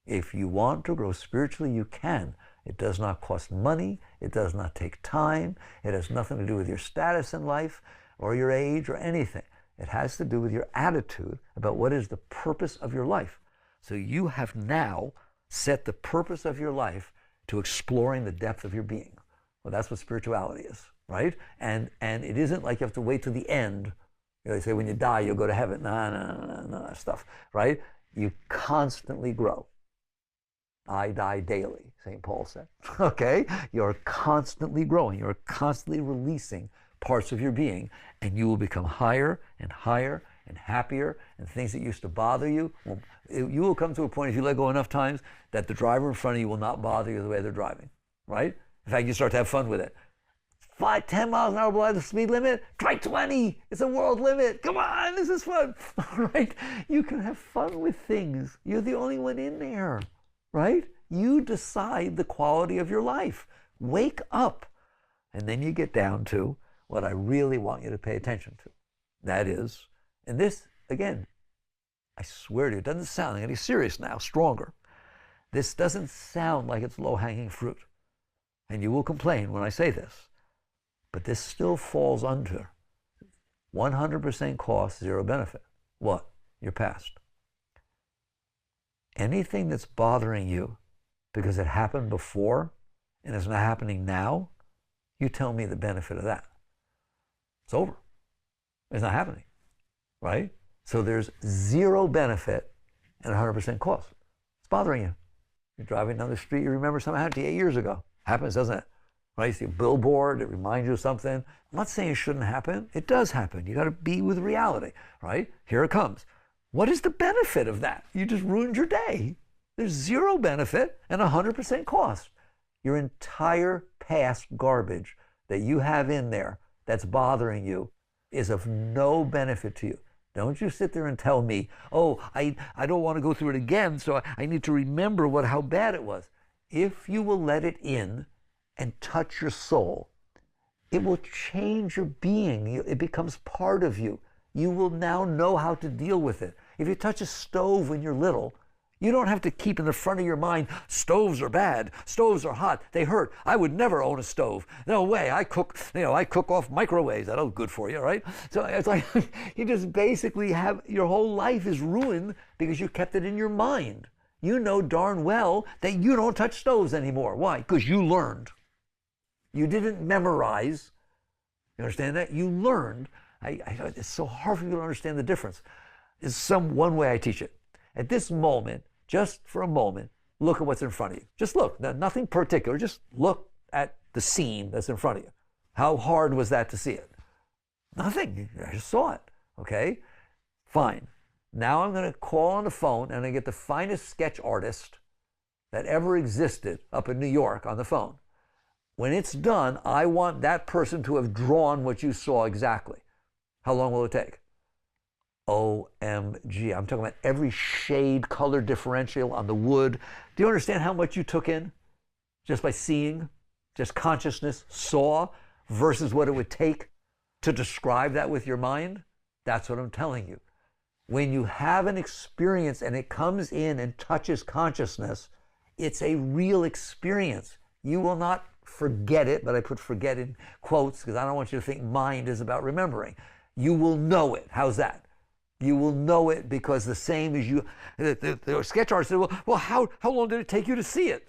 If you want to grow spiritually, you can. It does not cost money. It does not take time. It has nothing to do with your status in life or your age or anything. It has to do with your attitude about what is the purpose of your life. So you have now set the purpose of your life to exploring the depth of your being. Well, that's what spirituality is, right? And it isn't like you have to wait to the end. You know, they say when you die, you'll go to heaven. No, that stuff, right? You constantly grow. I die daily, St. Paul said. Okay? You're constantly growing. You're constantly releasing parts of your being, and you will become higher and higher and happier, and things that used to bother you, you will come to a point, if you let go enough times, that the driver in front of you will not bother you the way they're driving, right? In fact, you start to have fun with it. 10 miles an hour below the speed limit, try 20. It's a world limit. Come on, this is fun, right? You can have fun with things. You're the only one in there, right? You decide the quality of your life. Wake up. And then you get down to what I really want you to pay attention to. That is, and this, again, I swear to you, it doesn't sound any serious now, stronger. This doesn't sound like it's low-hanging fruit. And you will complain when I say this. But this still falls under 100% cost, zero benefit. What? Your past. Anything that's bothering you because it happened before and is not happening now, you tell me the benefit of that. It's over. It's not happening, right? So there's zero benefit and 100% cost. It's bothering you. You're driving down the street, you remember something happened to you 8 years ago. Happens, doesn't it? Right? You see a billboard, it reminds you of something. I'm not saying it shouldn't happen. It does happen. You got to be with reality, right? Here it comes. What is the benefit of that? You just ruined your day. There's zero benefit and 100% cost. Your entire past garbage that you have in there that's bothering you is of no benefit to you. Don't you sit there and tell me, oh, I don't want to go through it again, so I need to remember how bad it was. If you will let it in and touch your soul, it will change your being. It becomes part of you. You will now know how to deal with it. If you touch a stove when you're little, you don't have to keep in the front of your mind, stoves are bad, stoves are hot, they hurt. I would never own a stove. No way, I cook off microwaves. That's good for you, right? So it's like you just basically have, your whole life is ruined because you kept it in your mind. You know darn well that you don't touch stoves anymore. Why? Because you learned. You didn't memorize. You understand that? You learned. It's so hard for you to understand the difference. It's one way I teach it. At this moment, just for a moment, look at what's in front of you. Just look, nothing particular, just look at the scene that's in front of you. How hard was that to see it? Nothing, I just saw it, okay? Fine. Now I'm going to call on the phone and I get the finest sketch artist that ever existed up in New York on the phone. When it's done, I want that person to have drawn what you saw exactly. How long will it take? OMG. I'm talking about every shade, color differential on the wood. Do you understand how much you took in just by seeing, just consciousness, saw, versus what it would take to describe that with your mind? That's what I'm telling you. When you have an experience and it comes in and touches consciousness, it's a real experience. You will not forget it, but I put forget in quotes because I don't want you to think mind is about remembering. You will know it. How's that? You will know it because the same as you, the sketch artist said, well, how long did it take you to see it?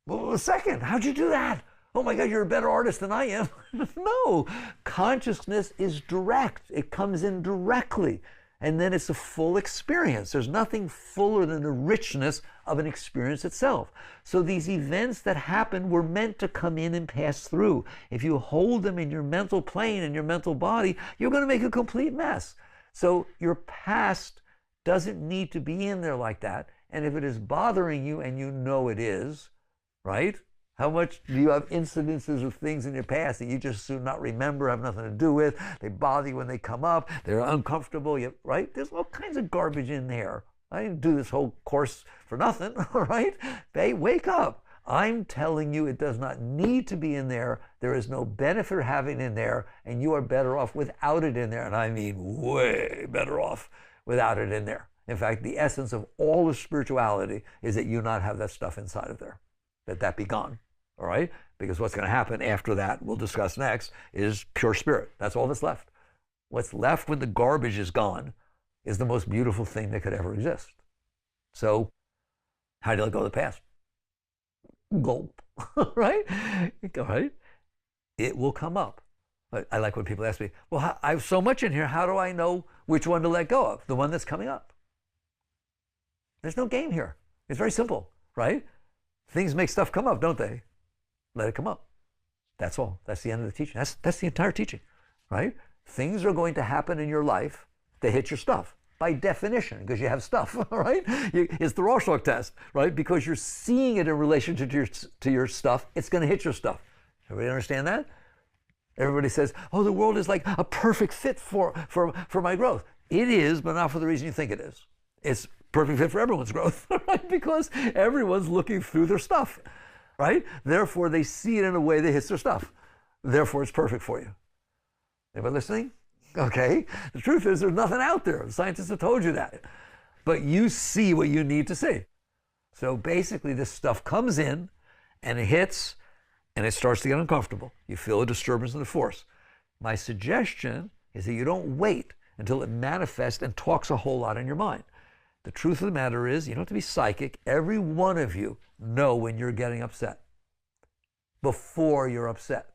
Well, a second. How'd you do that? Oh my God, you're a better artist than I am. No, consciousness is direct. It comes in directly. And then it's a full experience. There's nothing fuller than the richness of an experience itself. So these events that happen were meant to come in and pass through. If you hold them in your mental plane and your mental body, you're going to make a complete mess. So your past doesn't need to be in there like that. And if it is bothering you, and you know it is, right? How much do you have incidences of things in your past that you just soon not remember, have nothing to do with? They bother you when they come up. They're uncomfortable, right? There's all kinds of garbage in there. I didn't do this whole course for nothing, all right? Hey, wake up. I'm telling you it does not need to be in there. There is no benefit having it in there, and you are better off without it in there. And I mean way better off without it in there. In fact, the essence of all of spirituality is that you not have that stuff inside of there, that be gone. All right? Because what's going to happen after that, we'll discuss next, is pure spirit. That's all that's left. What's left when the garbage is gone is the most beautiful thing that could ever exist. So, how do you let go of the past? Gulp. Right? All right? It will come up. I like when people ask me, well, I have so much in here, how do I know which one to let go of? The one that's coming up. There's no game here. It's very simple, right? Things make stuff come up, don't they? Let it come up. That's all. That's the end of the teaching. That's the entire teaching, right? Things are going to happen in your life that hit your stuff by definition because you have stuff, all right? It's the Rorschach test, right? Because you're seeing it in relation to your stuff, it's going to hit your stuff. Everybody understand that? Everybody says, oh, the world is like a perfect fit for my growth. It is, but not for the reason you think it is. It's perfect fit for everyone's growth, right? Because everyone's looking through their stuff. Right? Therefore, they see it in a way that hits their stuff. Therefore, it's perfect for you. Anybody listening? Okay. The truth is, there's nothing out there. Scientists have told you that. But you see what you need to see. So basically, this stuff comes in, and it hits, and it starts to get uncomfortable. You feel a disturbance in the force. My suggestion is that you don't wait until it manifests and talks a whole lot in your mind. The truth of the matter is, you don't have to be psychic. Every one of you know when you're getting upset before you're upset.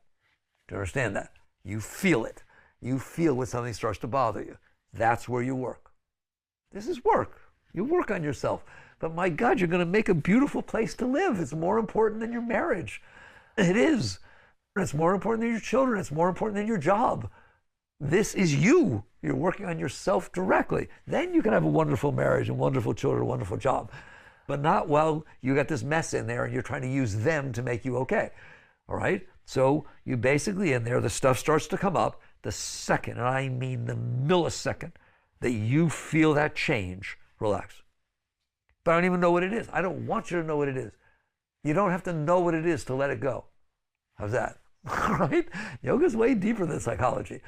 Do you understand that? You feel it. You feel when something starts to bother you. That's where you work. This is work. You work on yourself. But my God, you're going to make a beautiful place to live. It's more important than your marriage. It is. It's more important than your children. It's more important than your job. This is you. You're working on yourself directly. Then you can have a wonderful marriage and wonderful children, a wonderful job. But not while you got this mess in there and you're trying to use them to make you okay. All right? So you basically in there, the stuff starts to come up the second, and I mean the millisecond, that you feel that change, relax. But I don't even know what it is. I don't want you to know what it is. You don't have to know what it is to let it go. How's that? All right? Yoga's way deeper than psychology.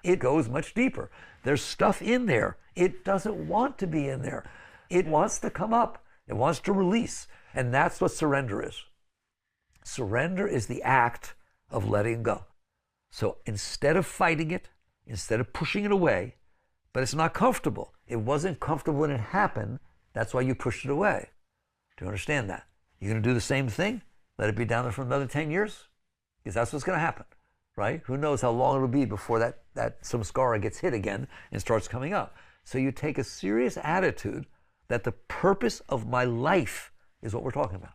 It goes much deeper. There's stuff in there. It doesn't want to be in there. It wants to come up. It wants to release. And that's what surrender is. Surrender is the act of letting go. So instead of fighting it, instead of pushing it away, but it's not comfortable. It wasn't comfortable when it happened. That's why you pushed it away. Do you understand that? You're going to do the same thing? Let it be down there for another 10 years? Because that's what's going to happen. Right? Who knows how long it'll be before that samskara gets hit again and starts coming up. So you take a serious attitude that the purpose of my life is what we're talking about.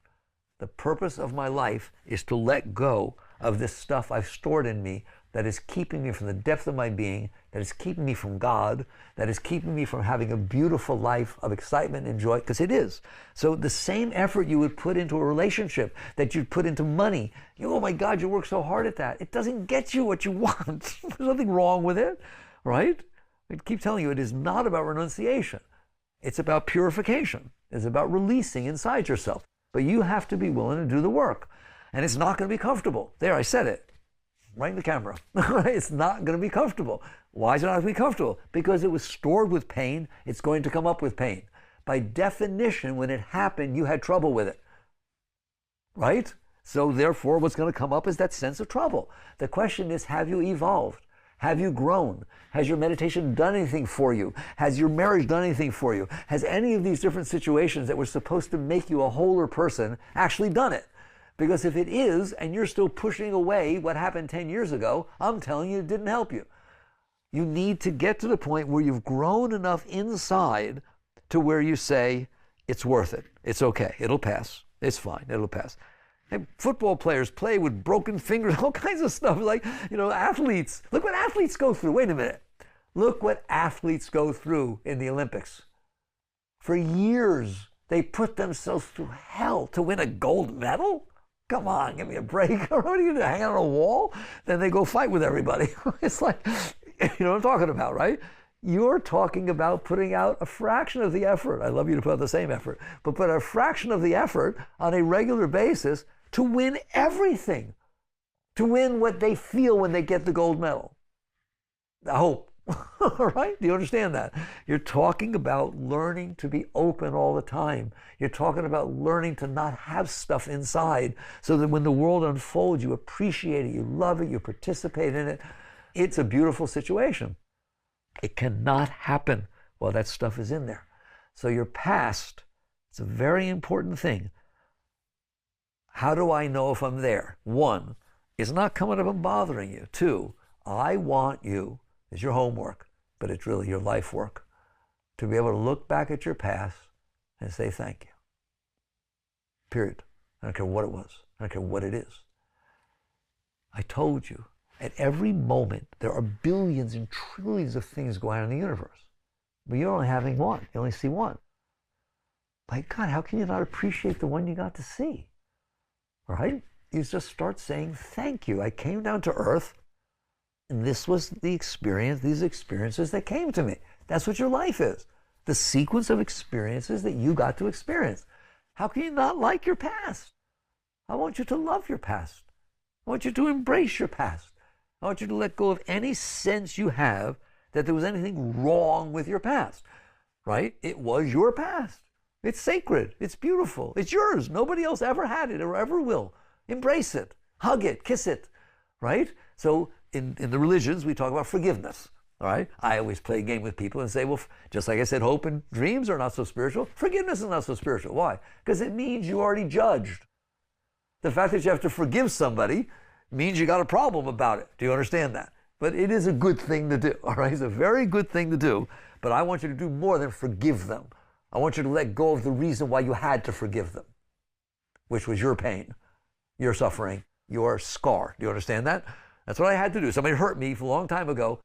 The purpose of my life is to let go of this stuff I've stored in me that is keeping me from the depth of my being, that is keeping me from God, that is keeping me from having a beautiful life of excitement and joy, because it is. So the same effort you would put into a relationship, that you'd put into money, oh my God, you work so hard at that. It doesn't get you what you want. There's nothing wrong with it, right? I keep telling you, it is not about renunciation. It's about purification. It's about releasing inside yourself. But you have to be willing to do the work. And it's not going to be comfortable. There, I said it. Right in the camera. It's not going to be comfortable. Why is it not going to be comfortable? Because it was stored with pain. It's going to come up with pain. By definition, when it happened, you had trouble with it. Right? So therefore, what's going to come up is that sense of trouble. The question is, have you evolved? Have you grown? Has your meditation done anything for you? Has your marriage done anything for you? Has any of these different situations that were supposed to make you a wholer person actually done it? Because if it is, and you're still pushing away what happened 10 years ago, I'm telling you, it didn't help you. You need to get to the point where you've grown enough inside to where you say, it's worth it. It's okay. It'll pass. It's fine. It'll pass. And football players play with broken fingers, all kinds of stuff. Like, athletes. Look what athletes go through. Wait a minute. Look what athletes go through in the Olympics. For years, they put themselves through hell to win a gold medal? Come on, give me a break. What are you going to hang on a wall? Then they go fight with everybody. It's like, you know what I'm talking about, right? You're talking about putting out a fraction of the effort. I love you to put out the same effort, but put a fraction of the effort on a regular basis to win everything, to win what they feel when they get the gold medal. I hope. All right? Do you understand that? You're talking about learning to be open all the time. You're talking about learning to not have stuff inside so that when the world unfolds, you appreciate it, you love it, you participate in it. It's a beautiful situation. It cannot happen while that stuff is in there. So your past, it's a very important thing. How do I know if I'm there? One, it's not coming up and bothering you. Two, I want you, it's your homework, but it's really your life work, to be able to look back at your past and say thank you. Period. I don't care what it was. I don't care what it is. I told you, at every moment, there are billions and trillions of things going on in the universe. But you're only having one. You only see one. My God, how can you not appreciate the one you got to see? Right? You just start saying thank you. I came down to earth, and this was the experience, these experiences that came to me. That's what your life is. The sequence of experiences that you got to experience. How can you not like your past? I want you to love your past. I want you to embrace your past. I want you to let go of any sense you have that there was anything wrong with your past, right? It was your past. It's sacred. It's beautiful. It's yours. Nobody else ever had it or ever will. Embrace it. Hug it. Kiss it, right? So in the religions, we talk about forgiveness, all right? I always play a game with people and say, well, just like I said, hope and dreams are not so spiritual. Forgiveness is not so spiritual. Why? Because it means you already judged. The fact that you have to forgive somebody means you got a problem about it. Do you understand that? But it is a good thing to do, all right? It's a very good thing to do, but I want you to do more than forgive them. I want you to let go of the reason why you had to forgive them, which was your pain, your suffering, your scar. Do you understand that? That's what I had to do. Somebody hurt me a long time ago.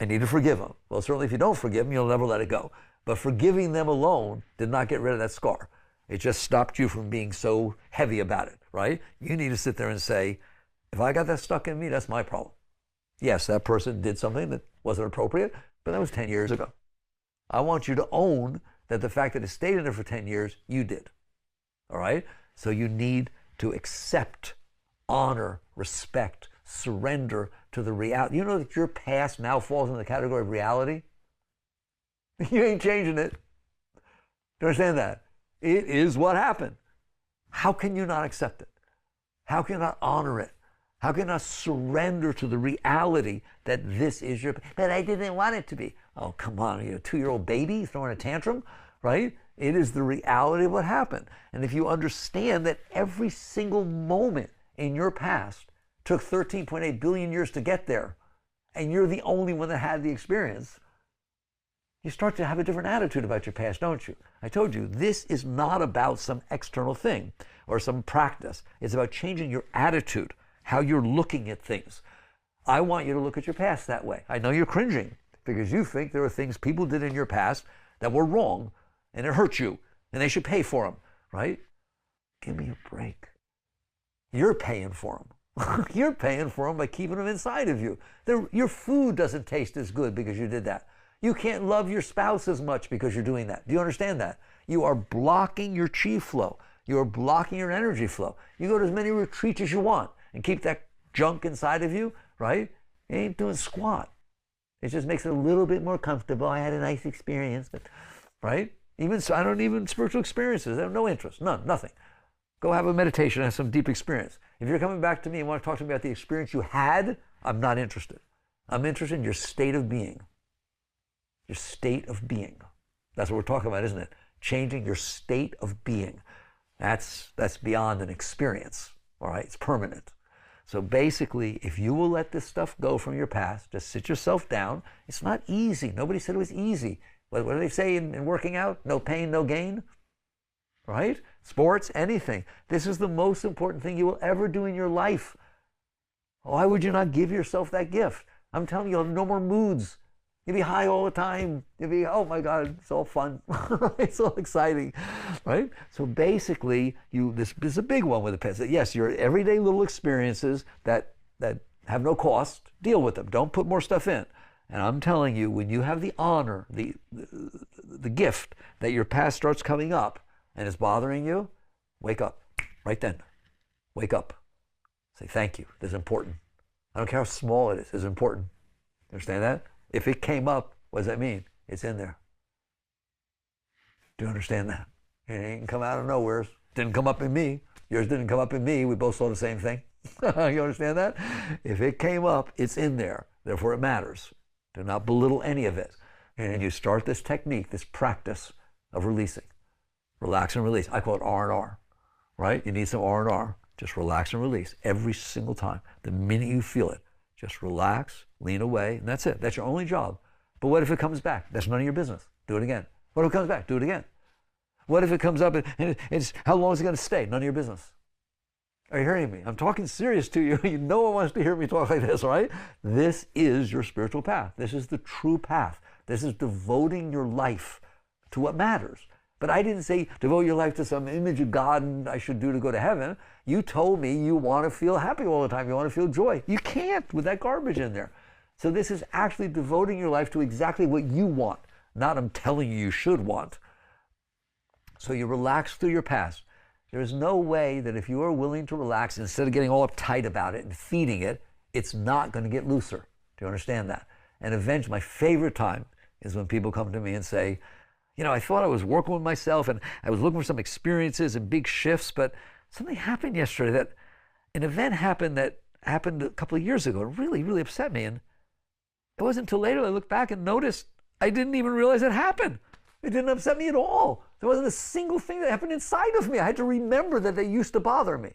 I need to forgive them. Well, certainly if you don't forgive them, you'll never let it go. But forgiving them alone did not get rid of that scar. It just stopped you from being so heavy about it, right? You need to sit there and say, if I got that stuck in me, that's my problem. Yes, that person did something that wasn't appropriate, but that was 10 years ago. I want you to own that the fact that it stayed in there for 10 years, you did. All right? So you need to accept, honor, respect, surrender to the reality. You know that your past now falls in the category of reality? You ain't changing it. Do you understand that? It is what happened. How can you not accept it? How can you not honor it? How can you not surrender to the reality that this is your... But I didn't want it to be. Oh, come on. You're a 2-year-old baby throwing a tantrum, right? It is the reality of what happened. And if you understand that every single moment in your past took 13.8 billion years to get there, and you're the only one that had the experience, you start to have a different attitude about your past, don't you? I told you, this is not about some external thing or some practice. It's about changing your attitude, how you're looking at things. I want you to look at your past that way. I know you're cringing because you think there are things people did in your past that were wrong and it hurt you and they should pay for them, right? Give me a break. You're paying for them. You're paying for them by keeping them inside of you. Your food doesn't taste as good because you did that. You can't love your spouse as much because you're doing that. Do you understand that? You are blocking your chi flow. You are blocking your energy flow. You go to as many retreats as you want and keep that junk inside of you, right? You ain't doing squat. It just makes it a little bit more comfortable. I had a nice experience, but, right? Even so, I don't even spiritual experiences. I have no interest, none, nothing. Go have a meditation, have some deep experience. If you're coming back to me and want to talk to me about the experience you had, I'm not interested. I'm interested in your state of being. Your state of being. That's what we're talking about, isn't it? Changing your state of being. That's beyond an experience, all right? It's permanent. So basically, if you will let this stuff go from your past, just sit yourself down. It's not easy. Nobody said it was easy. What do they say in working out? No pain, no gain, right? Sports, anything. This is the most important thing you will ever do in your life. Why would you not give yourself that gift? I'm telling you, you'll have no more moods. You'll be high all the time. You'll be, oh my God, it's all fun. It's all exciting, right? So basically, this is a big one with the pets. Yes, your everyday little experiences that have no cost, deal with them. Don't put more stuff in. And I'm telling you, when you have the honor, the gift that your past starts coming up and it's bothering you, wake up right then. Wake up. Say, thank you. This is important. I don't care how small it is. It's important. You understand that? If it came up, what does that mean? It's in there. Do you understand that? It ain't come out of nowhere. Didn't come up in me. Yours didn't come up in me. We both saw the same thing. You understand that? If it came up, it's in there. Therefore, it matters. Do not belittle any of it. And you start this technique, this practice of releasing. Relax and release. I call it R&R, right? You need some R&R. Just relax and release every single time. The minute you feel it, just relax, lean away, and that's it. That's your only job. But what if it comes back? That's none of your business. Do it again. What if it comes back? Do it again. What if it comes up and it's how long is it going to stay? None of your business. Are you hearing me? I'm talking serious to you. No one wants to hear me talk like this, right? This is your spiritual path. This is the true path. This is devoting your life to what matters. But I didn't say devote your life to some image of God and I should do to go to heaven. You told me you want to feel happy all the time. You want to feel joy. You can't with that garbage in there. So this is actually devoting your life to exactly what you want, not I'm telling you you should want. So you relax through your past. There's no way that if you are willing to relax, instead of getting all uptight about it and feeding it, it's not going to get looser. Do you understand that? And eventually, my favorite time is when people come to me and say, you know, I thought I was working with myself and I was looking for some experiences and big shifts, but something happened yesterday that an event happened that happened a couple of years ago. It really, really upset me. And it wasn't until later I looked back and noticed I didn't even realize it happened. It didn't upset me at all. There wasn't a single thing that happened inside of me. I had to remember that they used to bother me.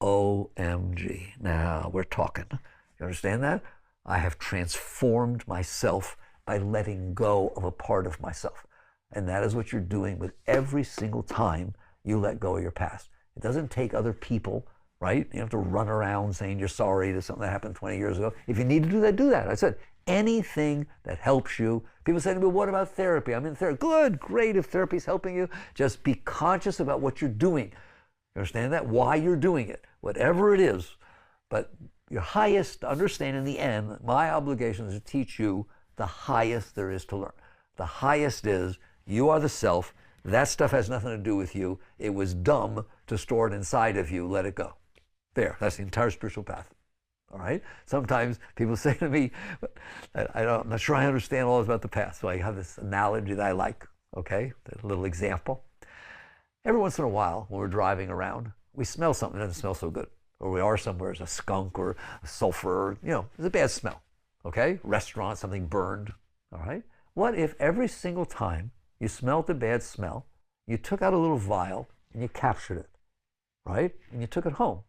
OMG. Now we're talking. You understand that? I have transformed myself by letting go of a part of myself. And that is what you're doing with every single time you let go of your past. It doesn't take other people, right? You don't have to run around saying you're sorry to something that happened 20 years ago. If you need to do that, do that. I said, anything that helps you. People say to me, what about therapy? I'm in therapy. Good, great if therapy's helping you. Just be conscious about what you're doing. You understand that? Why you're doing it, whatever it is. But your highest, understand in the end, my obligation is to teach you the highest there is to learn. The highest is you are the self. That stuff has nothing to do with you. It was dumb to store it inside of you. Let it go. There, that's the entire spiritual path. All right? Sometimes people say to me, I'm not sure I understand all about the past. So I have this analogy that I like, okay? A little example. Every once in a while, when we're driving around, we smell something that doesn't smell so good. Or we are somewhere, there's a skunk or a sulfur, or, there's a bad smell, okay? Restaurant, something burned, all right? What if every single time you smelled the bad smell, you took out a little vial and you captured it, right? And you took it home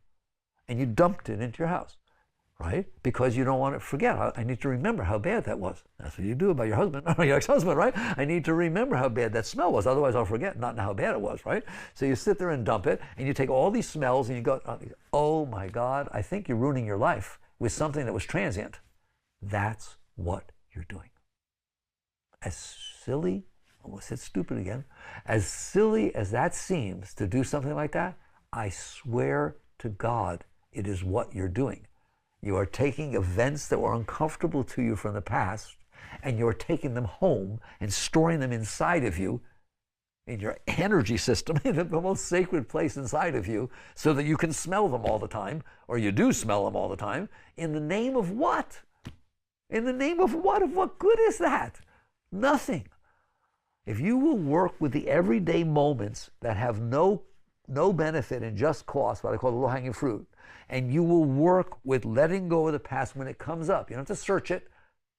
and you dumped it into your house, right? Because you don't want to forget. I need to remember how bad that was. That's what you do about your husband or your ex-husband, right? I need to remember how bad that smell was. Otherwise, I'll forget not how bad it was, right? So you sit there and dump it, and you take all these smells, and you go, oh my God, I think you're ruining your life. with something that was transient. That's what you're doing. As silly, almost said stupid again, as silly as that seems to do something like that, I swear to God, it is what you're doing. You are taking events that were uncomfortable to you from the past, and you're taking them home and storing them inside of you, in your energy system, in the most sacred place inside of you, so that you can smell them all the time, or you do smell them all the time. In the name of what? In the name of what? Of what good is that? Nothing. If you will work with the everyday moments that have no benefit and just cost, what I call the low-hanging fruit, and you will work with letting go of the past when it comes up. You don't have to search it.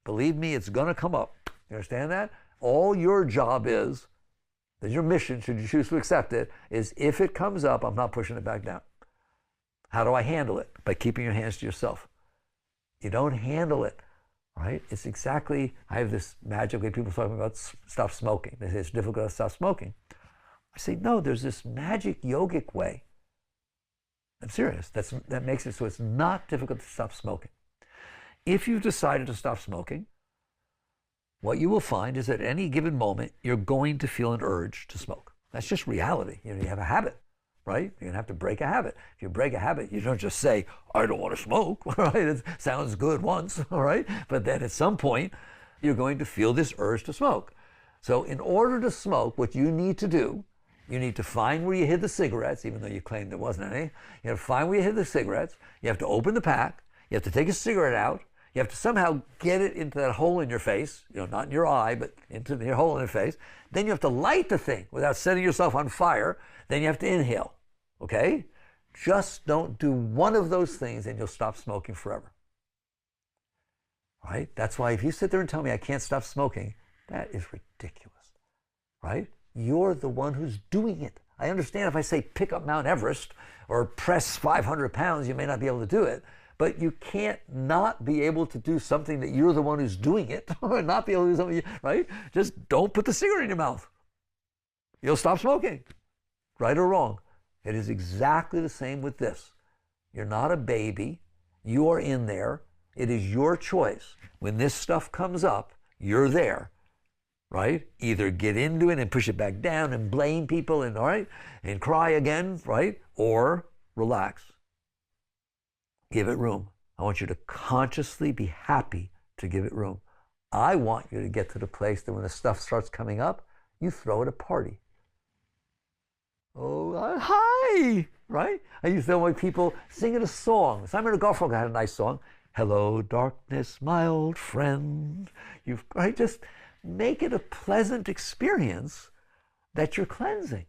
Believe me, it's going to come up. You understand that? All your job is, that your mission, should you choose to accept it, is if it comes up, I'm not pushing it back down. How do I handle it? By keeping your hands to yourself. You don't handle it, right? It's exactly, I have this magic way people talking about stop smoking. They say it's difficult to stop smoking. I say, no, there's this magic yogic way. I'm serious. That makes it so it's not difficult to stop smoking. If you've decided to stop smoking, what you will find is that at any given moment, you're going to feel an urge to smoke. That's just reality. You have a habit, right? You're going to have to break a habit. If you break a habit, you don't just say, I don't want to smoke, right? It sounds good once, all right? But then at some point, you're going to feel this urge to smoke. So in order to smoke, what you need to do, you need to find where you hid the cigarettes, even though you claimed there wasn't any. You have to find where you hid the cigarettes. You have to open the pack. You have to take a cigarette out. You have to somehow get it into that hole in your face, not in your eye, but into your hole in your face. Then you have to light the thing without setting yourself on fire. Then you have to inhale, okay? Just don't do one of those things and you'll stop smoking forever, right? That's why if you sit there and tell me I can't stop smoking, that is ridiculous, right? You're the one who's doing it. I understand if I say pick up Mount Everest or press 500 pounds, you may not be able to do it. But you can't not be able to do something that you're the one who's doing it, or not be able to do something, right? Just don't put the cigarette in your mouth. You'll stop smoking, right or wrong. It is exactly the same with this. You're not a baby. You are in there. It is your choice. When this stuff comes up, you're there, right? Either get into it and push it back down and blame people and, all right, and cry again, right? Or relax. Give it room. I want you to consciously be happy to give it room. I want you to get to the place that when the stuff starts coming up, you throw it a party. Oh, hi, right? I used to know when people singing a song. Simon and Garfunkel had a nice song. Hello, darkness, my old friend. Right? Just make it a pleasant experience that you're cleansing.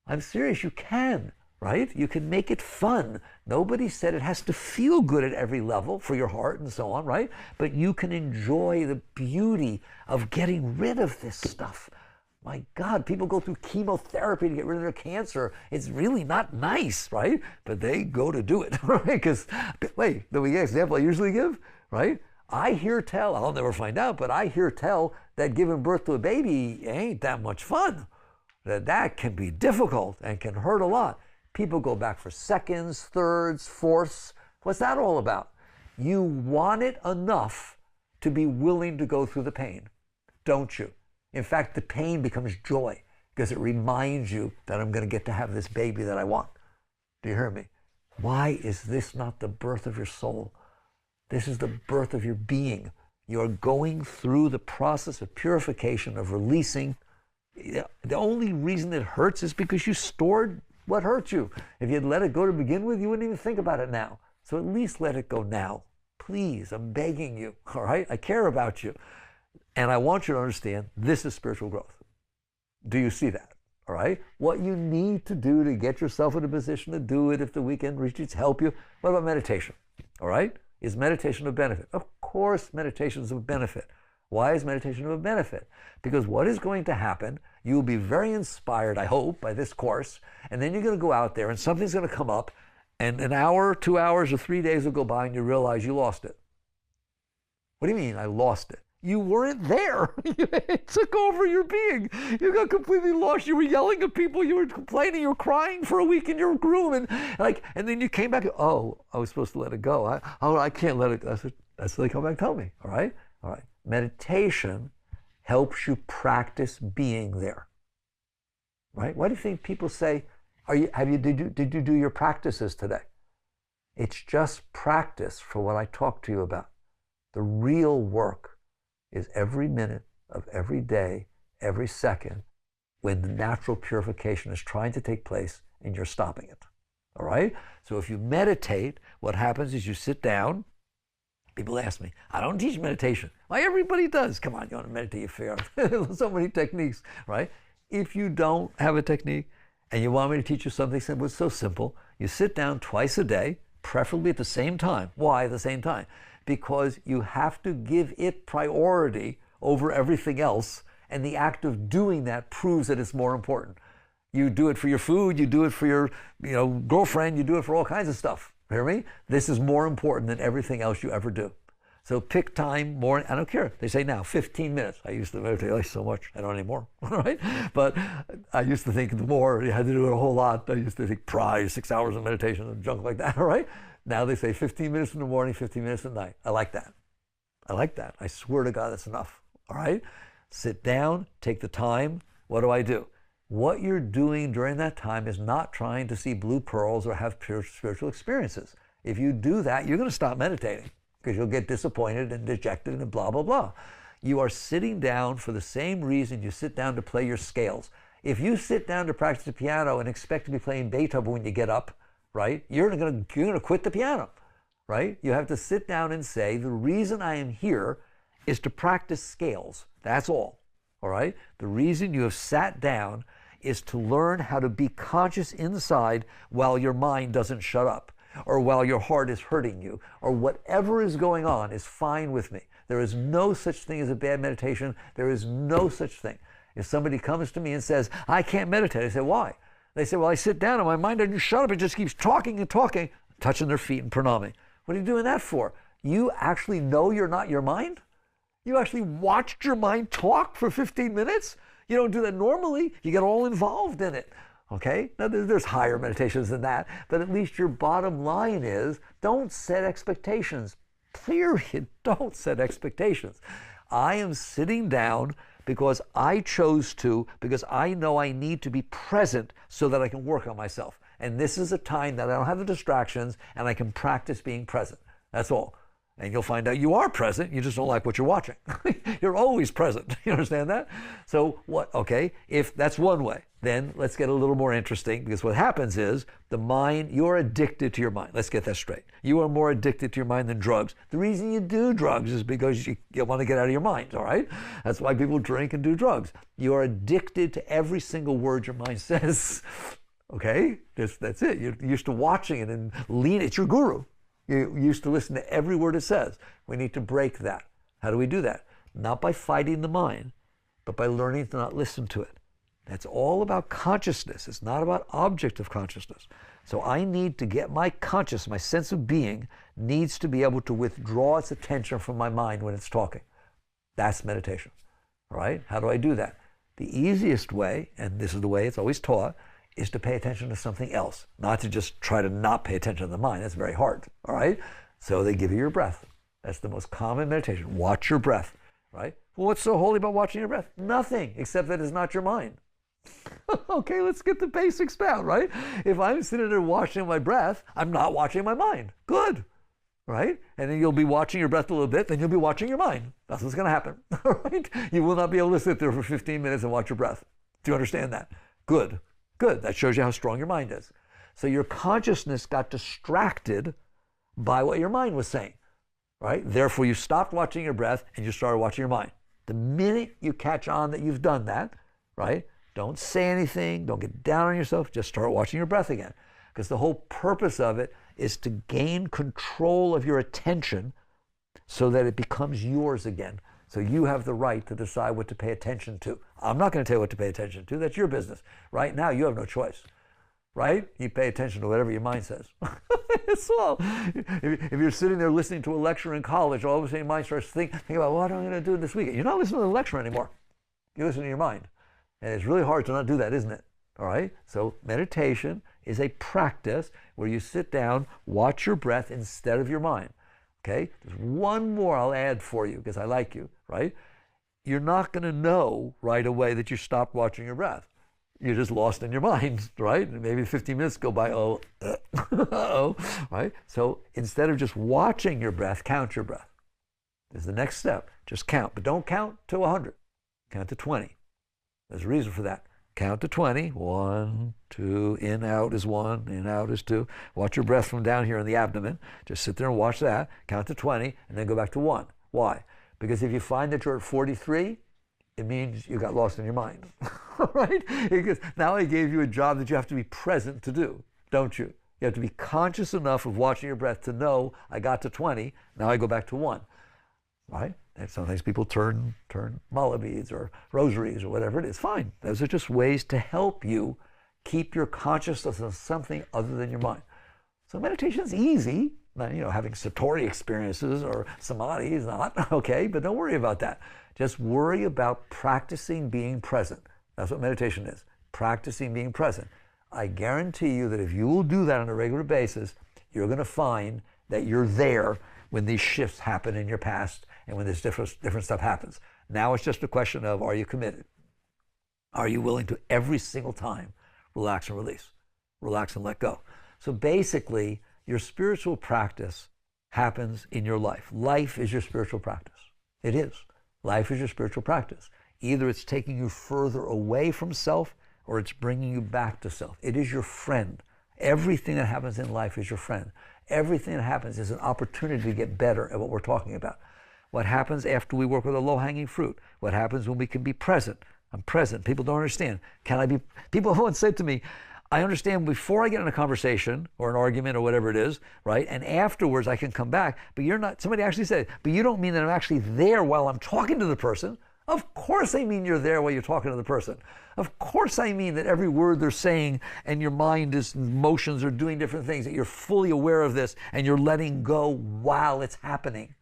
I'm serious, you can. Right? You can make it fun. Nobody said it has to feel good at every level for your heart and so on, right? But you can enjoy the beauty of getting rid of this stuff. My God, people go through chemotherapy to get rid of their cancer. It's really not nice, right? But they go to do it, right? Because, wait, the example I usually give, right? I hear tell, I'll never find out, but I hear tell that giving birth to a baby ain't that much fun. That can be difficult and can hurt a lot. People go back for seconds, thirds, fourths. What's that all about? You want it enough to be willing to go through the pain, don't you? In fact, the pain becomes joy because it reminds you that I'm going to get to have this baby that I want. Do you hear me? Why is this not the birth of your soul? This is the birth of your being. You're going through the process of purification, of releasing. The only reason it hurts is because you stored what hurt you. If you'd let it go to begin with, you wouldn't even think about it now. So at least let it go now. Please, I'm begging you, all right? I care about you. And I want you to understand this is spiritual growth. Do you see that? All right? What you need to do to get yourself in a position to do it if the weekend retreats help you. What about meditation? All right? Is meditation of benefit? Of course meditation is of benefit. Why is meditation of a benefit? Because what is going to happen, you'll be very inspired, I hope, by this course, and then you're going to go out there and something's going to come up, and an hour, 2 hours, or 3 days will go by and you realize you lost it. What do you mean, I lost it? You weren't there. It took over your being. You got completely lost. You were yelling at people. You were complaining. You were crying for a week in your room, and then you came back. Oh, I was supposed to let it go. I can't let it. That's what they come back and tell me. All right. Meditation helps you practice being there. Right? Why do you think people say, did you do your practices today? It's just practice for what I talked to you about. The real work is every minute of every day, every second, when the natural purification is trying to take place and you're stopping it. All right? So if you meditate, what happens is you sit down. People ask me, I don't teach meditation. Why, everybody does. Come on, you want to meditate, you figure out so many techniques, right? If you don't have a technique and you want me to teach you something simple, it's so simple. You sit down twice a day, preferably at the same time. Why at the same time? Because you have to give it priority over everything else, and the act of doing that proves that it's more important. You do it for your food, you do it for your girlfriend, you do it for all kinds of stuff. Hear me? This is more important than everything else you ever do. So pick time more. I don't care. They say now 15 minutes. I used to meditate so much. I don't anymore. Right? But I used to think the more you had to do it a whole lot. I used to think 6 hours of meditation and junk like that. All right? Now they say 15 minutes in the morning, 15 minutes at night. I like that. I swear to God, that's enough. All right? Sit down, take the time. What do? What you're doing during that time is not trying to see blue pearls or have pure spiritual experiences. If you do that, you're going to stop meditating because you'll get disappointed and dejected and blah, blah, blah. You are sitting down for the same reason you sit down to play your scales. If you sit down to practice the piano and expect to be playing Beethoven when you get up, right? You're going to quit the piano, right? You have to sit down and say, the reason I am here is to practice scales. That's all right? The reason you have sat down is to learn how to be conscious inside while your mind doesn't shut up, or while your heart is hurting you, or whatever is going on is fine with me. There is no such thing as a bad meditation. There is no such thing. If somebody comes to me and says, I can't meditate, I say, why? They say, well, I sit down and my mind doesn't shut up. It just keeps talking and talking, touching their feet and pranaming. What are you doing that for? You actually know you're not your mind? You actually watched your mind talk for 15 minutes? You don't do that normally. You get all involved in it. Okay? Now, there's higher meditations than that, but at least your bottom line is don't set expectations. Period. Don't set expectations. I am sitting down because I chose to, because I know I need to be present so that I can work on myself. And this is a time that I don't have the distractions and I can practice being present. That's all. And you'll find out you are present, you just don't like what you're watching. You're always present. You understand that? So what, okay, if that's one way, then let's get a little more interesting, because what happens is the mind, you're addicted to your mind. Let's get that straight. You are more addicted to your mind than drugs. The reason you do drugs is because you want to get out of your mind, all right? That's why people drink and do drugs. You are addicted to every single word your mind says, okay? That's it. You're used to watching it and it's your guru. You used to listen to every word it says. We need to break that. How do we do that? Not by fighting the mind, but by learning to not listen to it. That's all about consciousness. It's not about object of consciousness. So I need to get my conscious, my sense of being, needs to be able to withdraw its attention from my mind when it's talking. That's meditation. All right? How do I do that? The easiest way, and this is the way it's always taught, is to pay attention to something else, not to just try to not pay attention to the mind. That's very hard, all right? So they give you your breath. That's the most common meditation. Watch your breath, right? Well, what's so holy about watching your breath? Nothing, except that it's not your mind. Okay, let's get the basics down, right? If I'm sitting there watching my breath, I'm not watching my mind. Good, right? And then you'll be watching your breath a little bit, then you'll be watching your mind. That's what's going to happen, all right? You will not be able to sit there for 15 minutes and watch your breath. Do you understand that? Good. Good. That shows you how strong your mind is. So your consciousness got distracted by what your mind was saying, right? Therefore, you stopped watching your breath and you started watching your mind. The minute you catch on that you've done that, right? Don't say anything. Don't get down on yourself. Just start watching your breath again. Because the whole purpose of it is to gain control of your attention so that it becomes yours again. So you have the right to decide what to pay attention to. I'm not going to tell you what to pay attention to. That's your business. Right now, you have no choice. right? You pay attention to whatever your mind says. So, if you're sitting there listening to a lecture in college, all of a sudden your mind starts thinking about what am I going to do this weekend. You're not listening to the lecture anymore. You listen to your mind. And it's really hard to not do that, isn't it? All right? So meditation is a practice where you sit down, watch your breath instead of your mind. Okay? There's one more I'll add for you because I like you, right? You're not going to know right away that you stopped watching your breath. You're just lost in your mind, right? Maybe 15 minutes go by, right? So instead of just watching your breath, count your breath. This is the next step. Just count, but don't count to 100. Count to 20. There's a reason for that. Count to 20. 1, 2, in, out is 1, in, out is 2. Watch your breath from down here in the abdomen. Just sit there and watch that. Count to 20, and then go back to 1. Why? Because if you find that you're at 43, it means you got lost in your mind, right? Because now I gave you a job that you have to be present to do, don't you? You have to be conscious enough of watching your breath to know I got to 20, now I go back to 1, right? And sometimes people turn mullah beads or rosaries or whatever it is. Fine. Those are just ways to help you keep your consciousness on something other than your mind. So meditation is easy. Having satori experiences or samadhi is not, okay? But don't worry about that. Just worry about practicing being present. That's what meditation is, practicing being present. I guarantee you that if you will do that on a regular basis, you're going to find that you're there when these shifts happen in your past and when this different stuff happens. Now it's just a question of, are you committed? Are you willing to every single time relax and release, relax and let go? So basically, your spiritual practice happens in your life. Life is your spiritual practice. It is. Life is your spiritual practice. Either it's taking you further away from self or it's bringing you back to self. It is your friend. Everything that happens in life is your friend. Everything that happens is an opportunity to get better at what we're talking about. What happens after we work with a low-hanging fruit? What happens when we can be present? I'm present. People don't understand. People once said to me, I understand before I get in a conversation or an argument or whatever it is, right? And afterwards I can come back, but you're not, somebody actually said, but you don't mean that I'm actually there while I'm talking to the person. Of course I mean you're there while you're talking to the person. Of course I mean that every word they're saying and your mind is, emotions are doing different things, that you're fully aware of this and you're letting go while it's happening.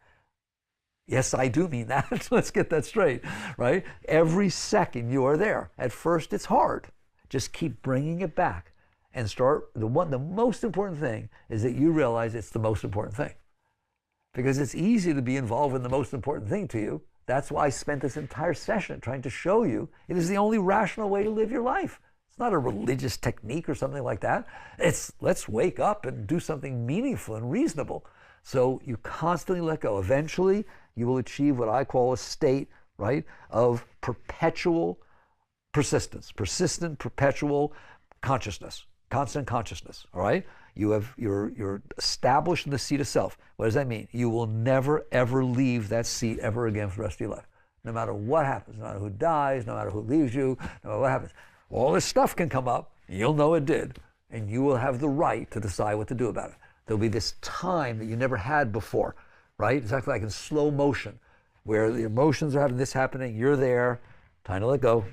Yes, I do mean that. Let's get that straight, right? Every second you are there. At first it's hard. Just keep bringing it back and start. The most important thing is that you realize it's the most important thing. Because it's easy to be involved in the most important thing to you. That's why I spent this entire session trying to show you it is the only rational way to live your life. It's not a religious technique or something like that. It's let's wake up and do something meaningful and reasonable. So you constantly let go. Eventually, you will achieve what I call a state, right, of perpetual persistence, persistent, perpetual consciousness, constant consciousness, all right? You're established in the seat of self. What does that mean? You will never, ever leave that seat ever again for the rest of your life. No matter what happens, no matter who dies, no matter who leaves you, no matter what happens. All this stuff can come up, you'll know it did, and you will have the right to decide what to do about it. There'll be this time that you never had before, right? It's actually like in slow motion, where the emotions are having this happening, you're there, time to let go.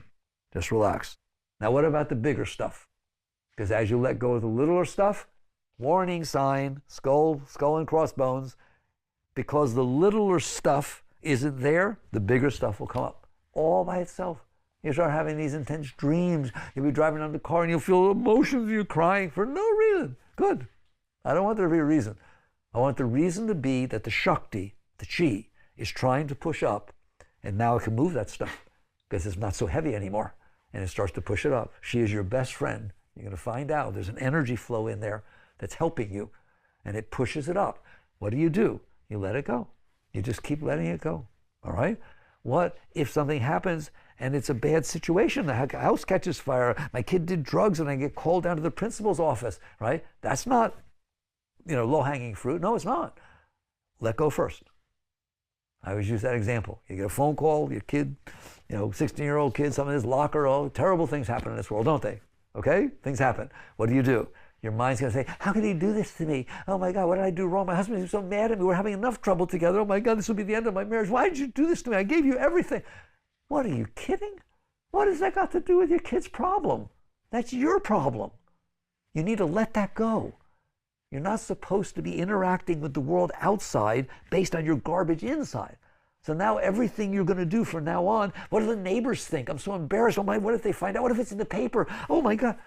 Just relax. Now, what about the bigger stuff? Because as you let go of the littler stuff, warning sign, skull and crossbones, because the littler stuff isn't there, the bigger stuff will come up all by itself. You start having these intense dreams. You'll be driving down the car and you'll feel emotions. You're crying for no reason. Good. I don't want there to be a reason. I want the reason to be that the Shakti, the Chi, is trying to push up, and now it can move that stuff because it's not so heavy anymore. And it starts to push it up. She is your best friend. You're going to find out there's an energy flow in there that's helping you, and it pushes it up. What do? You let it go. You just keep letting it go, all right? What if something happens and it's a bad situation? The house catches fire, my kid did drugs, and I get called down to the principal's office, right? That's not, low-hanging fruit. No, it's not. Let go first. I always use that example. You get a phone call, your kid, 16-year-old kid, some of his locker, terrible things happen in this world, don't they? Okay? Things happen. What do? Your mind's going to say, how could he do this to me? Oh my God, what did I do wrong? My husband is so mad at me. We're having enough trouble together. Oh my God, this will be the end of my marriage. Why did you do this to me? I gave you everything. What, are you kidding? What has that got to do with your kid's problem? That's your problem. You need to let that go. You're not supposed to be interacting with the world outside based on your garbage inside. So now everything you're going to do from now on, what do the neighbors think? I'm so embarrassed. Oh my, what if they find out? What if it's in the paper? Oh my God.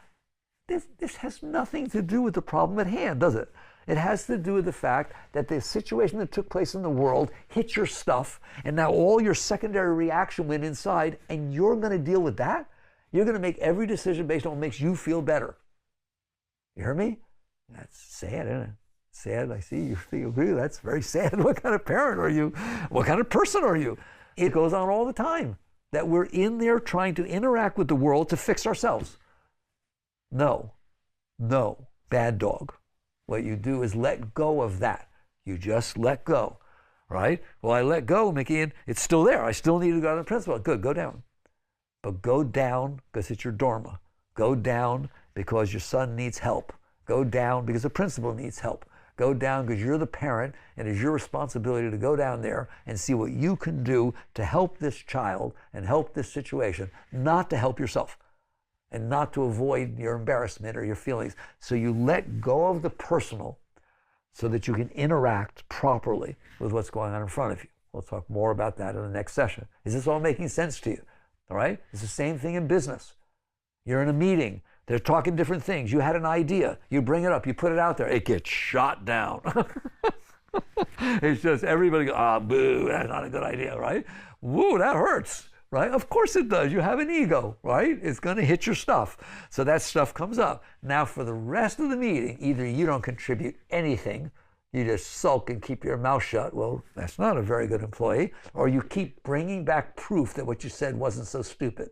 This has nothing to do with the problem at hand, does it? It has to do with the fact that the situation that took place in the world hit your stuff, and now all your secondary reaction went inside, and you're going to deal with that? You're going to make every decision based on what makes you feel better. You hear me? That's sad, isn't it? Sad. I see you agree. That's very sad. What kind of parent are you? What kind of person are you? It goes on all the time that we're in there trying to interact with the world to fix ourselves. No, bad dog. What you do is let go of that. You just let go, right? Well, I let go, Mickey, and it's still there. I still need to go to the principal. Good, go down. But go down because it's your dharma. Go down because your son needs help. Go down because the principal needs help. Go down because you're the parent and it's your responsibility to go down there and see what you can do to help this child and help this situation, not to help yourself and not to avoid your embarrassment or your feelings. So you let go of the personal so that you can interact properly with what's going on in front of you. We'll talk more about that in the next session. Is this all making sense to you? All right? It's the same thing in business. You're in a meeting. They're talking different things. You had an idea. You bring it up. You put it out there. It gets shot down. It's just everybody goes, boo, that's not a good idea, right? Woo, that hurts, right? Of course it does. You have an ego, right? It's going to hit your stuff. So that stuff comes up. Now for the rest of the meeting, either you don't contribute anything, you just sulk and keep your mouth shut. Well, that's not a very good employee. Or you keep bringing back proof that what you said wasn't so stupid.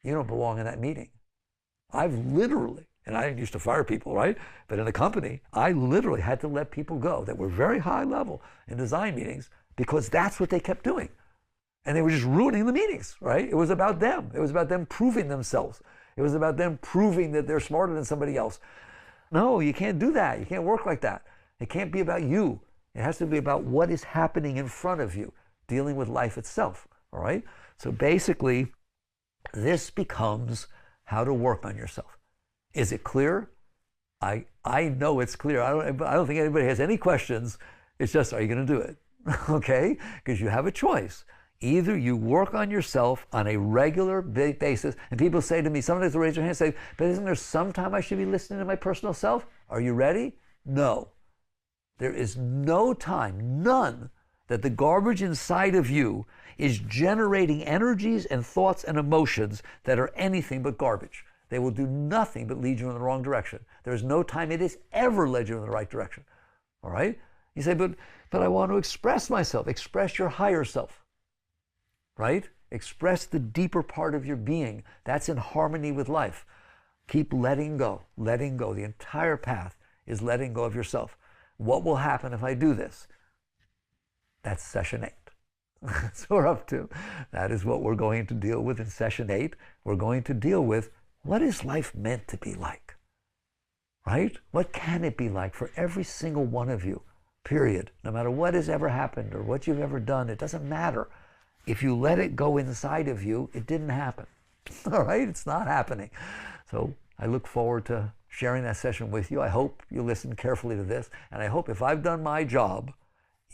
You don't belong in that meeting. I've literally, and I used to fire people, right? But in a company, I literally had to let people go that were very high level in design meetings because that's what they kept doing. And they were just ruining the meetings, right? It was about them. It was about them proving themselves. It was about them proving that they're smarter than somebody else. No, you can't do that. You can't work like that. It can't be about you. It has to be about what is happening in front of you, dealing with life itself, all right? So basically, this becomes how to work on yourself. Is it clear? I know it's clear. I don't think anybody has any questions. It's just, are you going to do it? Okay? Because you have a choice. Either you work on yourself on a regular basis, and people say to me, sometimes they'll raise their hand and say, but isn't there some time I should be listening to my personal self? Are you ready? No. There is no time, none, that the garbage inside of you is generating energies and thoughts and emotions that are anything but garbage. They will do nothing but lead you in the wrong direction. There is no time it has ever led you in the right direction. All right? You say, but I want to express myself. Express your higher self. Right? Express the deeper part of your being. That's in harmony with life. Keep letting go. Letting go. The entire path is letting go of yourself. What will happen if I do this? That's session 8. That's what we're up to. That is what we're going to deal with in session 8. We're going to deal with what is life meant to be like, right? What can it be like for every single one of you, period? No matter what has ever happened or what you've ever done, it doesn't matter. If you let it go inside of you, it didn't happen, all right? It's not happening. So I look forward to sharing that session with you. I hope you listen carefully to this, and I hope if I've done my job,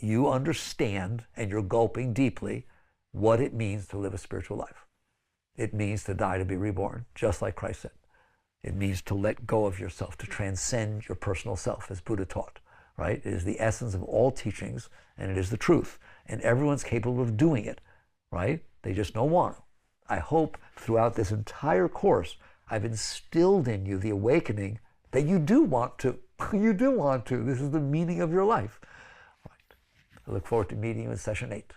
you understand and you're gulping deeply what it means to live a spiritual life. It means to die to be reborn, just like Christ said. It means to let go of yourself, to transcend your personal self, as Buddha taught, right? It is the essence of all teachings, and it is the truth. And everyone's capable of doing it, right? They just don't want to. I hope throughout this entire course, I've instilled in you the awakening that you do want to. You do want to. This is the meaning of your life. I look forward to meeting you in session 8.